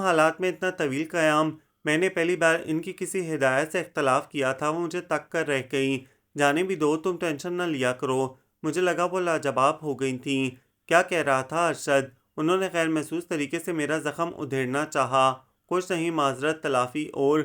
حالات میں اتنا طویل قیام، میں نے پہلی بار ان کی کسی ہدایت سے اختلاف کیا تھا، وہ مجھے تک کر رہ گئیں۔ جانے بھی دو، تم ٹینشن نہ لیا کرو۔ مجھے لگا وہ لاجواب ہو گئی تھیں۔ کیا کہہ رہا تھا ارشد؟ انہوں نے غیر محسوس طریقے سے میرا زخم ادھیڑنا چاہا۔ کچھ نہیں، معذرت تلافی اور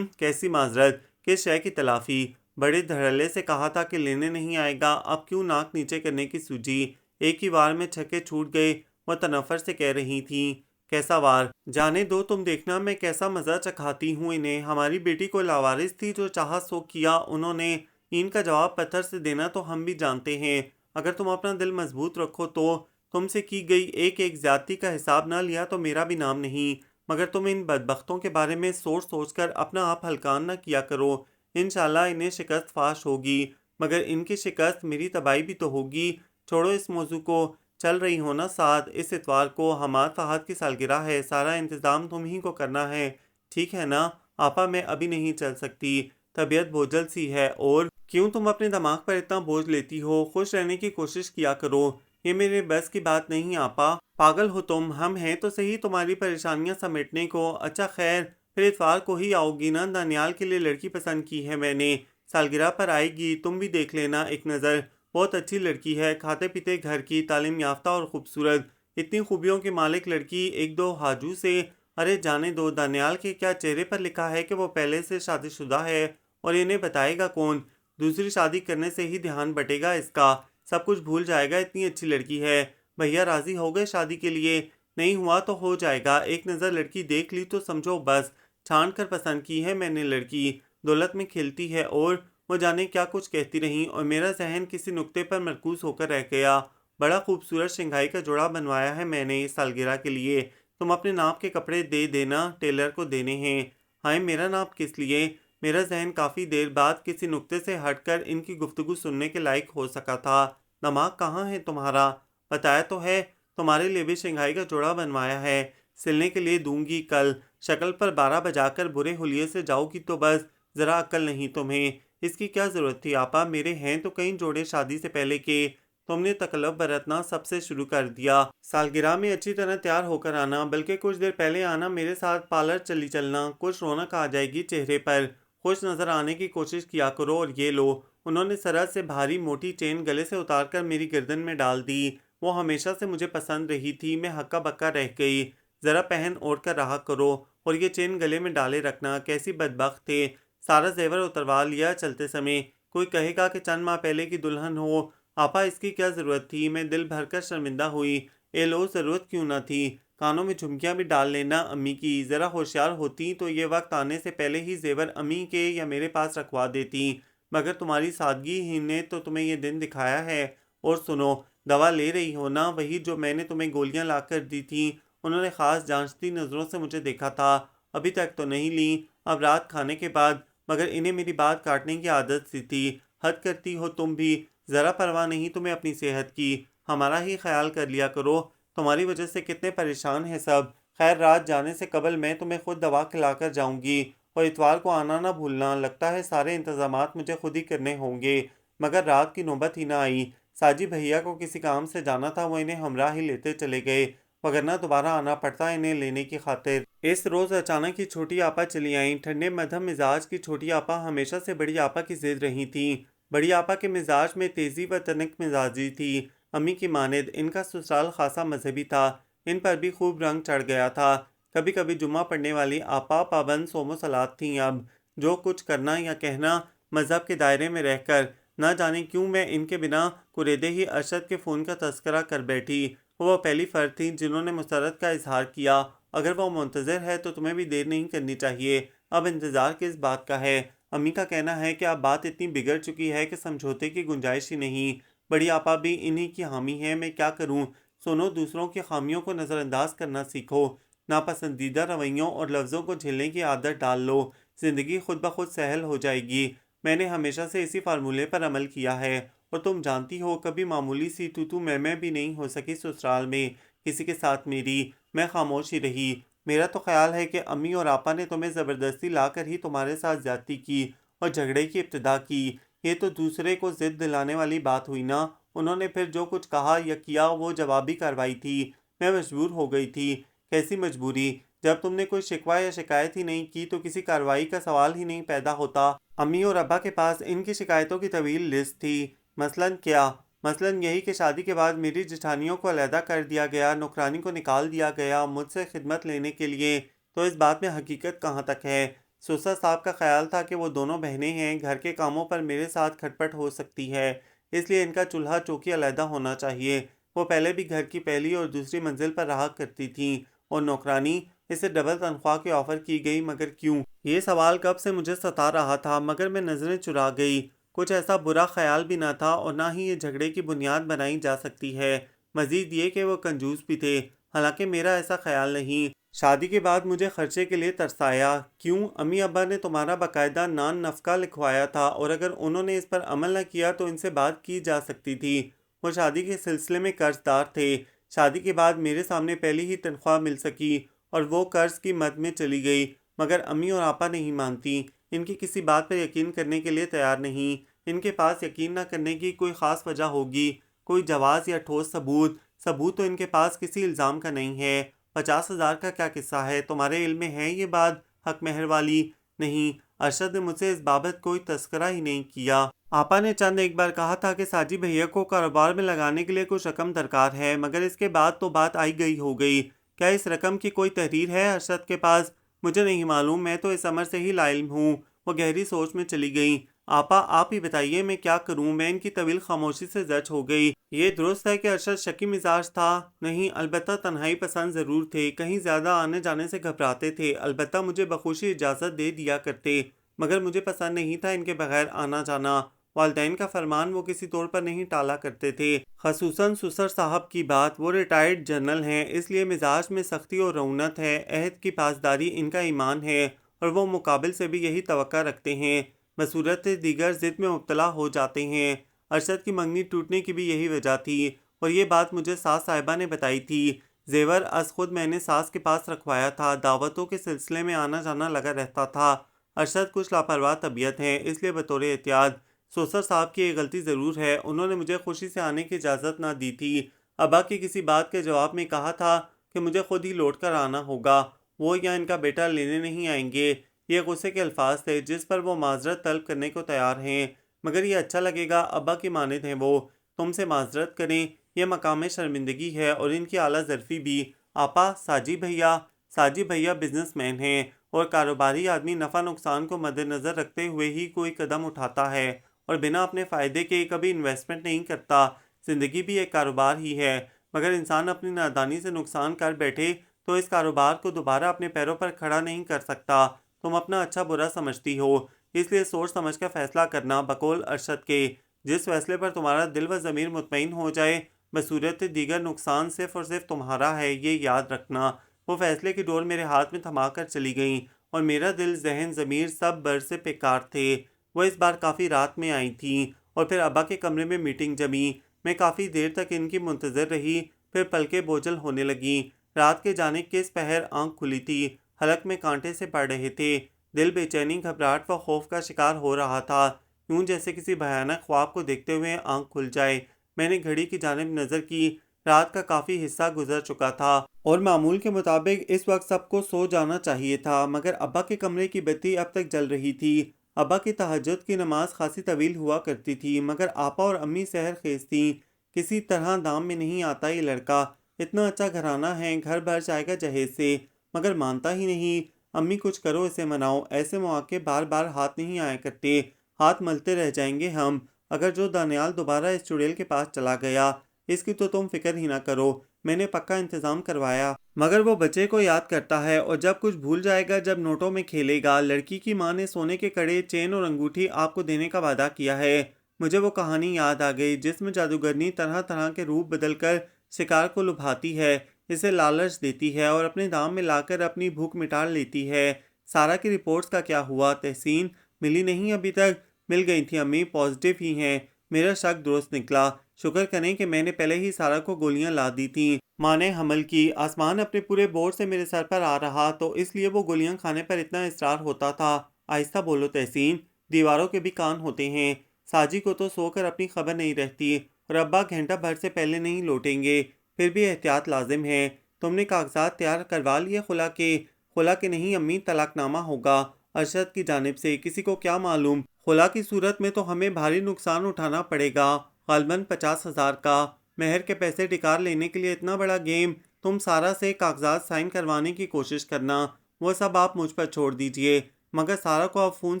کیسی معذرت؟ کس شے کی تلافی؟ بڑے دھڑلے سے کہا تھا کہ لینے نہیں آئے گا، اب کیوں ناک نیچے کرنے کی سوجی؟ ایک ہی وار میں چھکے چھوٹ گئے، وہ تنفر سے کہہ رہی تھیں۔ کیسا وار؟ جانے دو، تم دیکھنا میں کیسا مزہ چکھاتی ہوں انہیں۔ ہماری بیٹی کو لاوارث تھی، جو چاہا سو کیا انہوں نے۔ ان کا جواب پتھر سے دینا تو ہم بھی جانتے ہیں۔ اگر تم اپنا دل مضبوط رکھو تو تم سے کی گئی ایک ایک زیادتی کا حساب نہ لیا تو میرا بھی نام نہیں، مگر تم ان بدبختوں کے بارے میں سوچ سوچ کر اپنا آپ ہلکان نہ کیا کرو۔ انشاءاللہ انہیں شکست فاش ہوگی، مگر ان کی شکست میری تباہی بھی تو ہوگی۔ چھوڑو اس موضوع کو، چل رہی ہو نا ساتھ؟ اس اتوار کو حماد فہد کی سالگرہ ہے، سارا انتظام تم ہی کو کرنا ہے، ٹھیک ہے نا؟ آپا میں ابھی نہیں چل سکتی، طبیعت بوجھل سی ہے۔ اور کیوں تم اپنے دماغ پر اتنا بوجھ لیتی ہو؟ خوش رہنے کی کوشش کیا کرو۔ یہ میرے بس کی بات نہیں آپا، پاگل ہو تم؟ ہم ہیں تو صحیح تمہاری پریشانیاں سمیٹنے کو۔ اچھا خیر، پھر اتوار کو ہی آؤ گی نا؟ دانیال کے لیے لڑکی پسند کی ہے میں نے، سالگرہ پر آئے گی، تم بھی دیکھ لینا ایک نظر۔ بہت اچھی لڑکی ہے، کھاتے پیتے گھر کی، تعلیم یافتہ اور خوبصورت، اتنی خوبیوں کی مالک لڑکی، ایک دو حاجو سے۔ ارے جانے دو، دانیال کے کیا چہرے پر لکھا ہے کہ وہ پہلے سے شادی شدہ ہے؟ اور انہیں بتائے گا کون؟ دوسری شادی کرنے سے ہی دھیان بٹے گا اس کا، سب کچھ بھول جائے گا، اتنی اچھی لڑکی ہے۔ بھیا راضی ہو گئے شادی کے لیے؟ نہیں ہوا تو ہو جائے گا، ایک نظر لڑکی دیکھ لی تو سمجھو بس، چھان کر پسند کی ہے میں نے لڑکی، دولت میں کھلتی ہے، اور وہ جانے کیا کچھ کہتی رہیں، اور میرا ذہن کسی نقطے پر مرکوز ہو کر رہ گیا۔ بڑا خوبصورت شنگھائی کا جوڑا بنوایا ہے میں نے اس سالگرہ کے لیے، تم اپنے ناپ کے کپڑے دے دینا، ٹیلر کو دینے ہیں۔ ہائے میرا ناپ کس لیے؟ میرا ذہن کافی دیر بعد کسی نقطے سے ہٹ کر ان کی گفتگو سننے کے لائق ہو سکا تھا۔ دماغ کہاں ہے تمہارا؟ بتایا تو ہے، تمہارے لیے بھی شنگھائی کا جوڑا بنوایا ہے، سلنے کے لیے دوں گی کل۔ شکل پر 12 بجا کر برے حلیے سے جاؤ گی تو بس، ذرا عقل نہیں تمہیں؟ اس کی کیا ضرورت تھی آپا، میرے ہیں تو کئی جوڑے شادی سے پہلے کے، تم نے تکلف برتنا سب سے شروع کر دیا۔ سالگرہ میں اچھی طرح تیار ہو کر آنا، بلکہ کچھ دیر پہلے آنا، میرے ساتھ پارلر چلی چلنا، کچھ رونق آ جائے گی چہرے پر، خوش نظر آنے کی کوشش کیا کرو۔ اور یہ لو، انہوں نے سرحد سے بھاری موٹی چین گلے سے اتار کر میری گردن میں ڈال دی، وہ ہمیشہ سے مجھے پسند رہی تھی، میں ہکا بکا رہ گئی، ذرا پہن اوڑھ کر رہا کرو، اور یہ چین گلے میں ڈالے رکھنا، کیسی بدبخت تھے، سارا زیور اتروا لیا چلتے سمے، کوئی کہے گا کہ چند ماہ پہلے کی دلہن ہو۔ آپا اس کی کیا ضرورت تھی؟ میں دل بھر کر شرمندہ ہوئی۔ اے لو، ضرورت کیوں نہ تھی، کانوں میں جھمکیاں بھی ڈال لینا امی کی، ذرا ہوشیار ہوتی تو یہ وقت آنے سے پہلے ہی زیور امی کے یا میرے پاس رکھوا دیتی، مگر تمہاری سادگی ہی نے تو تمہیں یہ دن دکھایا ہے۔ اور سنو، دوا لے رہی ہو نا؟ وہی جو میں نے تمہیں گولیاں لا کر دی تھیں، انہوں نے خاص جانچتی نظروں سے مجھے دیکھا تھا، ابھی تک تو نہیں لیں، اب رات کھانے کے بعد، مگر انہیں میری بات کاٹنے کی عادت سی تھی۔ حد کرتی ہو تم بھی، ذرا پرواہ نہیں تمہیں اپنی صحت کی، ہمارا ہی خیال کر لیا کرو، تمہاری وجہ سے کتنے پریشان ہیں سب۔ خیر، رات جانے سے قبل میں تمہیں خود دوا کھلا کر جاؤں گی، اور اتوار کو آنا نہ بھولنا، لگتا ہے سارے انتظامات مجھے خود ہی کرنے ہوں گے۔ مگر رات کی نوبت ہی نہ آئی، ساجی بھیا کو کسی کام سے جانا تھا، وہ انہیں ہمراہ ہی لیتے چلے گئے، وگرنہ دوبارہ آنا پڑتا انہیں لینے کی خاطر۔ اس روز اچانک ہی چھوٹی آپا چلی آئیں، ٹھنڈے مدھم مزاج کی چھوٹی آپا ہمیشہ سے بڑی آپا کی ضد رہی تھیں۔ بڑی آپا کے مزاج میں تیزی و تنک مزاجی تھی، امی کی مانند۔ ان کا سسرال خاصا مذہبی تھا، ان پر بھی خوب رنگ چڑھ گیا تھا۔ کبھی کبھی جمعہ پڑھنے والی آپا پابند صوم و صلات تھیں اب، جو کچھ کرنا یا کہنا مذہب کے دائرے میں رہ کر، نہ جانے کیوں میں ان کے بنا قریدے ہی ارشد کے فون کا تذکرہ کر بیٹھی۔ وہ پہلی فرد تھیں جنہوں نے مسرت کا اظہار کیا۔ اگر وہ منتظر ہے تو تمہیں بھی دیر نہیں کرنی چاہیے۔ اب انتظار کس بات کا ہے؟ امی کا کہنا ہے کہ اب بات اتنی بگڑ چکی ہے کہ سمجھوتے کی گنجائش ہی نہیں۔ بڑی آپا بھی انہی کی حامی ہے، میں کیا کروں؟ سنو، دوسروں کی خامیوں کو نظر انداز کرنا سیکھو، ناپسندیدہ رویوں اور لفظوں کو جھیلنے کی عادت ڈال لو، زندگی خود بخود سہل ہو جائے گی۔ میں نے ہمیشہ سے اسی فارمولے پر عمل کیا ہے، اور تم جانتی ہو کبھی معمولی سی تو میں بھی نہیں ہو سکی سسرال میں کسی کے ساتھ میری۔ میں خاموش ہی رہی۔ میرا تو خیال ہے کہ امی اور آپا نے تمہیں زبردستی لا کر ہی تمہارے ساتھ زیادتی کی اور جھگڑے کی ابتدا کی۔ یہ تو دوسرے کو ضد دلانے والی بات ہوئی نا۔ انہوں نے پھر جو کچھ کہا یا کیا وہ جوابی کارروائی تھی۔ میں مجبور ہو گئی تھی۔ کیسی مجبوری؟ جب تم نے کوئی شکوہ یا شکایت ہی نہیں کی تو کسی کارروائی کا سوال ہی نہیں پیدا ہوتا۔ امی اور ابا کے پاس ان کی شکایتوں کی طویل لسٹ تھی۔ مثلاً کیا؟ مثلاً یہی کہ شادی کے بعد میری جٹھانیوں کو علیحدہ کر دیا گیا، نوکرانی کو نکال دیا گیا مجھ سے خدمت لینے کے لیے۔ تو اس بات میں حقیقت کہاں تک ہے؟ سسر صاحب کا خیال تھا کہ وہ دونوں بہنیں ہیں، گھر کے کاموں پر میرے ساتھ کھٹ پٹ ہو سکتی ہے، اس لیے ان کا چولہا چوکی علیحدہ ہونا چاہیے۔ وہ پہلے بھی گھر کی پہلی اور دوسری منزل پر رہا کرتی تھیں، اور نوکرانی، اسے ڈبل تنخواہ کی آفر کی گئی، مگر کیوں؟ یہ سوال کب سے مجھے ستا رہا تھا، مگر میں نظریں چرا گئی۔ کچھ ایسا برا خیال بھی نہ تھا اور نہ ہی یہ جھگڑے کی بنیاد بنائی جا سکتی ہے۔ مزید یہ کہ وہ کنجوس بھی تھے، حالانکہ میرا ایسا خیال نہیں۔ شادی کے بعد مجھے خرچے کے لیے ترسایا۔ کیوں؟ امی ابا نے تمہارا باقاعدہ نان نفقہ لکھوایا تھا، اور اگر انہوں نے اس پر عمل نہ کیا تو ان سے بات کی جا سکتی تھی۔ وہ شادی کے سلسلے میں قرض دار تھے۔ شادی کے بعد میرے سامنے پہلی ہی تنخواہ مل سکی اور وہ قرض کی مد میں چلی گئی، مگر امی اور آپا نہیں مانتی، ان کی کسی بات پر یقین کرنے کے لیے تیار نہیں۔ ان کے پاس یقین نہ کرنے کی کوئی خاص وجہ ہوگی، کوئی جواز یا ٹھوس ثبوت۔ ثبوت تو ان کے پاس کسی الزام کا نہیں ہے۔ 50,000 کا کیا قصہ ہے؟ تمہارے علم میں ہے یہ بات حق مہر والی؟ نہیں، ارشد نے مجھ سے اس بابت کوئی تذکرہ ہی نہیں کیا۔ آپا نے چند ایک بار کہا تھا کہ ساجی بھیا کو کاروبار میں لگانے کے لیے کچھ رقم درکار ہے، مگر اس کے بعد تو بات آئی گئی ہو گئی۔ کیا اس رقم کی کوئی تحریر ہے ارشد کے پاس؟ مجھے نہیں معلوم، میں تو اس امر سے ہی لا علم ہوں۔ وہ گہری سوچ میں چلی گئیں۔ آپا آپ ہی بتائیے میں کیا کروں؟ میں ان کی طویل خاموشی سے زچ ہو گئی۔ یہ درست ہے کہ ارشد شکی مزاج تھا؟ نہیں، البتہ تنہائی پسند ضرور تھے، کہیں زیادہ آنے جانے سے گھبراتے تھے، البتہ مجھے بخوشی اجازت دے دیا کرتے، مگر مجھے پسند نہیں تھا ان کے بغیر آنا جانا۔ والدین کا فرمان وہ کسی طور پر نہیں ٹالا کرتے تھے، خصوصاً سسر صاحب کی بات۔ وہ ریٹائرڈ جنرل ہیں، اس لیے مزاج میں سختی اور رعونت ہے، عہد کی پاسداری ان کا ایمان ہے، اور وہ مقابل سے بھی یہی توقع رکھتے ہیں، بصورت دیگر ضد میں مبتلا ہو جاتے ہیں۔ ارشد کی منگنی ٹوٹنے کی بھی یہی وجہ تھی، اور یہ بات مجھے ساس صاحبہ نے بتائی تھی۔ زیور از خود میں نے ساس کے پاس رکھوایا تھا، دعوتوں کے سلسلے میں آنا جانا لگا رہتا تھا۔ ارشد کچھ لاپرواہ طبیعت ہیں، اس لیے بطور احتیاط۔ سسر صاحب کی ایک غلطی ضرور ہے، انہوں نے مجھے خوشی سے آنے کی اجازت نہ دی تھی۔ ابا کی کسی بات کے جواب میں کہا تھا کہ مجھے خود ہی لوٹ کر آنا ہوگا، وہ یا ان کا بیٹا لینے نہیں آئیں گے۔ یہ غصے کے الفاظ تھے جس پر وہ معذرت طلب کرنے کو تیار ہیں، مگر یہ اچھا لگے گا؟ ابا کی مانند ہیں وہ، تم سے معذرت کریں، یہ مقام شرمندگی ہے اور ان کی اعلیٰ ظرفی بھی۔ آپا، ساجی بھیا بزنس مین ہیں، اور کاروباری آدمی نفع نقصان کو مد نظر رکھتے ہوئے ہی کوئی قدم اٹھاتا ہے، اور بنا اپنے فائدے کے کبھی انویسٹمنٹ نہیں کرتا۔ زندگی بھی ایک کاروبار ہی ہے، مگر انسان اپنی نادانی سے نقصان کر بیٹھے تو اس کاروبار کو دوبارہ اپنے پیروں پر کھڑا نہیں کر سکتا۔ تم اپنا اچھا برا سمجھتی ہو، اس لیے سوچ سمجھ کر فیصلہ کرنا، بقول ارشد کے۔ جس فیصلے پر تمہارا دل و ضمیر مطمئن ہو جائے، بصورت دیگر نقصان صرف اور صرف تمہارا ہے، یہ یاد رکھنا۔ وہ فیصلے کی ڈور میرے ہاتھ میں تھما کر چلی گئیں، اور میرا دل، ذہن، ضمیر سب بر سے پیکار تھے۔ وہ اس بار کافی رات میں آئی تھیں، اور پھر ابا کے کمرے میں میٹنگ جمی۔ میں کافی دیر تک ان کی منتظر رہی، پھر پلکیں بوجھل ہونے لگیں۔ رات کے جانے کس پہر آنکھ کھلی تھی، حلق میں کانٹے سے پڑ رہے تھے، دل بے چینی، گھبراہٹ و خوف کا شکار ہو رہا تھا، یوں جیسے کسی بھیانک خواب کو دیکھتے ہوئے آنکھ کھل جائے۔ میں نے گھڑی کی جانب نظر کی، رات کا کافی حصہ گزر چکا تھا، اور معمول کے مطابق اس وقت سب کو سو جانا چاہیے تھا، مگر ابا کے کمرے کی بتی اب تک جل رہی تھی۔ ابا کی تہجد کی نماز خاصی طویل ہوا کرتی تھی، مگر آپا اور امی سحر خیز تھیں۔ کسی طرح دام میں نہیں آتا یہ لڑکا، اتنا اچھا گھرانہ ہے، گھر بھر جائے گا جہیز سے، مگر مانتا ہی نہیں۔ امی کچھ کرو اسے مناؤ، ایسے مواقع بار بار ہاتھ نہیں آیا کرتے، ہاتھ ملتے رہ جائیں گے ہم۔ اگر جو دانیال دوبارہ اس چڑیل کے پاس چلا گیا، اس کی تو تم فکر ہی نہ کرو، میں نے پکا انتظام کروایا۔ مگر وہ بچے کو یاد کرتا ہے اور جب کچھ بھول جائے گا جب نوٹوں میں کھیلے گا۔ لڑکی کی ماں نے سونے کے کڑے، چین اور انگوٹھی آپ کو دینے کا وعدہ کیا ہے۔ مجھے وہ کہانی یاد آ گئی جس میں جادوگرنی طرح طرح کے روپ بدل کر شکار کو لبھاتی ہے، اسے لالچ دیتی ہے اور اپنے دام میں لا کر اپنی بھوک مٹا لیتی ہے۔ سارا کی رپورٹس کا کیا ہوا تحسین؟ ملی نہیں ابھی تک؟ مل گئی تھی امی، پازیٹیو ہی ہیں۔ میرا شک درست نکلا۔ شکر کریں کہ میں نے پہلے ہی سارا کو گولیاں لا دی تھیں۔ ماں نے حمل کی، آسمان اپنے پورے بور سے میرے سر پر آ رہا تو اس لیے وہ گولیاں کھانے پر اتنا اصرار ہوتا تھا۔ آہستہ بولو تحسین، دیواروں کے بھی کان ہوتے ہیں۔ ساجی کو تو سو کر اپنی خبر نہیں رہتی اور ابا گھنٹہ بھر سے پہلے نہیں لوٹیں گے، پھر بھی احتیاط لازم ہے۔ تم نے کاغذات تیار کروا لیے خلا کے؟ خلا کے نہیں امی، طلاق نامہ ہوگا ارشد کی جانب سے، کسی کو کیا معلوم؟ خلا کی صورت میں تو ہمیں بھاری نقصان اٹھانا پڑے گا، غالباً 50,000 کا۔ مہر کے پیسے ٹکار لینے کے لیے اتنا بڑا گیم؟ تم سارا سے کاغذات سائن کروانے کی کوشش کرنا، وہ سب آپ مجھ پر چھوڑ دیجئے، مگر سارا کو آپ فون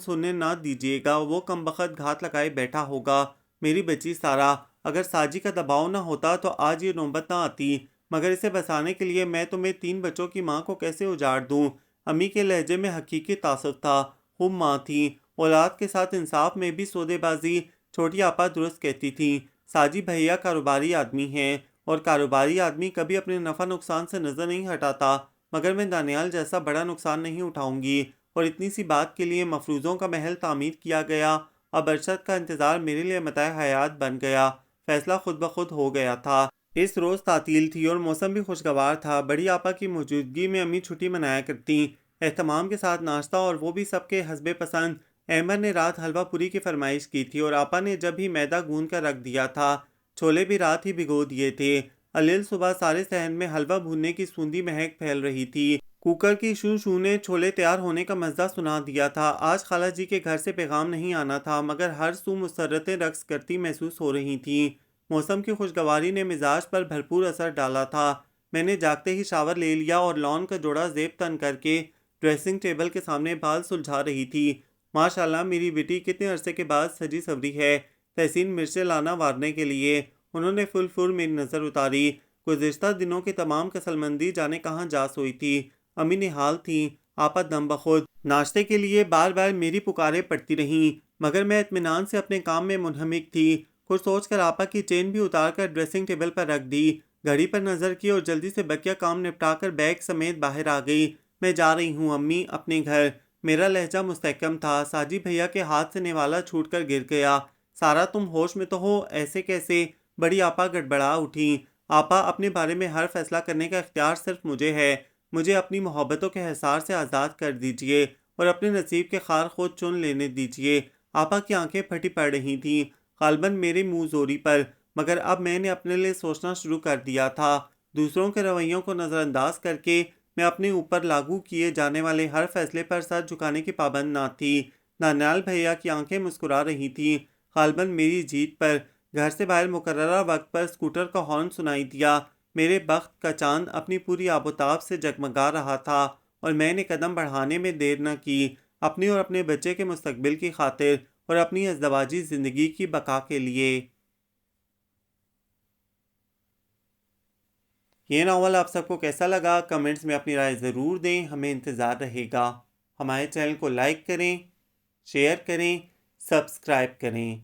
سننے نہ دیجئے گا، وہ کم بخت گھات لگائے بیٹھا ہوگا۔ میری بچی سارا، اگر ساجی کا دباؤ نہ ہوتا تو آج یہ نوبت نہ آتی، مگر اسے بچانے کے لیے میں تمہیں 3 بچوں کی ماں کو کیسے اجاڑ دوں؟ امی کے لہجے میں حقیقی تعصب تھا، خوب ماں تھی، اولاد کے ساتھ انصاف میں بھی سودے بازی۔ چھوٹی آپا درست کہتی تھی، ساجی بھیا کاروباری آدمی ہیں اور کاروباری آدمی کبھی اپنے نفع نقصان سے نظر نہیں ہٹاتا، مگر میں دانیال جیسا بڑا نقصان نہیں اٹھاؤں گی، اور اتنی سی بات کے لیے مفروضوں کا محل تعمیر کیا گیا۔ اب ارشد کا انتظار میرے لیے متاع حیات بن گیا، فیصلہ خود بخود ہو گیا تھا۔ اس روز تعطیل تھی اور موسم بھی خوشگوار تھا۔ بڑی آپا کی موجودگی میں امی چھٹی منایا کرتیں، اہتمام کے ساتھ ناشتہ، اور وہ بھی سب کے حسب پسند۔ احمد نے رات حلوہ پوری کی فرمائش کی تھی اور آپا نے جب ہی میدہ گوندھ کر رکھ دیا تھا، چھولے بھی رات ہی بھگو دیے تھے۔ علیل صبح سارے صحن میں حلوہ بھوننے کی سوندھی مہک پھیل رہی تھی۔ کوکر کی شو شو نے چھولے تیار ہونے کا مزہ سنا دیا تھا۔ آج خالہ جی کے گھر سے پیغام نہیں آنا تھا، مگر ہر سو مسرتیں رقص کرتی محسوس ہو رہی تھیں۔ موسم کی خوشگواری نے مزاج پر بھرپور اثر ڈالا تھا۔ میں نے جاگتے ہی شاور لے لیا اور لان کا جوڑا زیب تن کر کے ڈریسنگ ٹیبل کے سامنے بال سلجھا رہی تھی۔ ماشاءاللہ میری بیٹی کتنے عرصے کے بعد سجی سوری ہے۔ تحسین مرچیں لانا وارنے کے لیے۔ انہوں نے فل فل میری نظر اتاری۔ گزشتہ دنوں کی تمام کسل مندی جانے کہاں جا سوئی تھی۔ امی نحال تھیں، آپا دم بخود۔ ناشتے کے لیے بار بار میری پکاریں پڑتی رہیں، مگر میں اطمینان سے اپنے کام میں منہمک تھی۔ کچھ سوچ کر آپا کی چین بھی اتار کر ڈریسنگ ٹیبل پر رکھ دی، گھڑی پر نظر کی اور جلدی سے بقیہ کام نپٹا کر بیگ سمیت باہر آ گئی۔ میں جا رہی ہوں امی، اپنے گھر۔ میرا لہجہ مستحکم تھا۔ ساجی بھیا کے ہاتھ سے نوالا چھوٹ کر گر گیا۔ سارا تم ہوش میں تو ہو؟ ایسے کیسے؟ بڑی آپا گڑبڑا اٹھیں۔ آپا، اپنے بارے میں ہر فیصلہ کرنے کا اختیار صرف مجھے ہے، مجھے اپنی محبتوں کے حصار سے آزاد کر دیجئے اور اپنے نصیب کے خار خود چن لینے دیجئے۔ آپا کی آنکھیں پھٹی پڑ رہی تھیں، غالباً میرے منہ زوری پر، مگر اب میں نے اپنے لیے سوچنا شروع کر دیا تھا۔ دوسروں کے رویوں کو نظر انداز کر کے میں اپنے اوپر لاگو کیے جانے والے ہر فیصلے پر سر جھکانے کی پابند نہ تھی۔ دانیال بھیا کی آنکھیں مسکرا رہی تھیں، غالباً میری جیت پر۔ گھر سے باہر مقررہ وقت پر اسکوٹر کا ہارن سنائی دیا۔ میرے بخت کا چاند اپنی پوری آب و تاب سے جگمگا رہا تھا اور میں نے قدم بڑھانے میں دیر نہ کی، اپنی اور اپنے بچے کے مستقبل کی خاطر اور اپنی ازدواجی زندگی کی بقا کے لیے۔ یہ ناول آپ سب کو کیسا لگا؟ کمنٹس میں اپنی رائے ضرور دیں، ہمیں انتظار رہے گا۔ ہمارے چینل کو لائک کریں، شیئر کریں، سبسکرائب کریں۔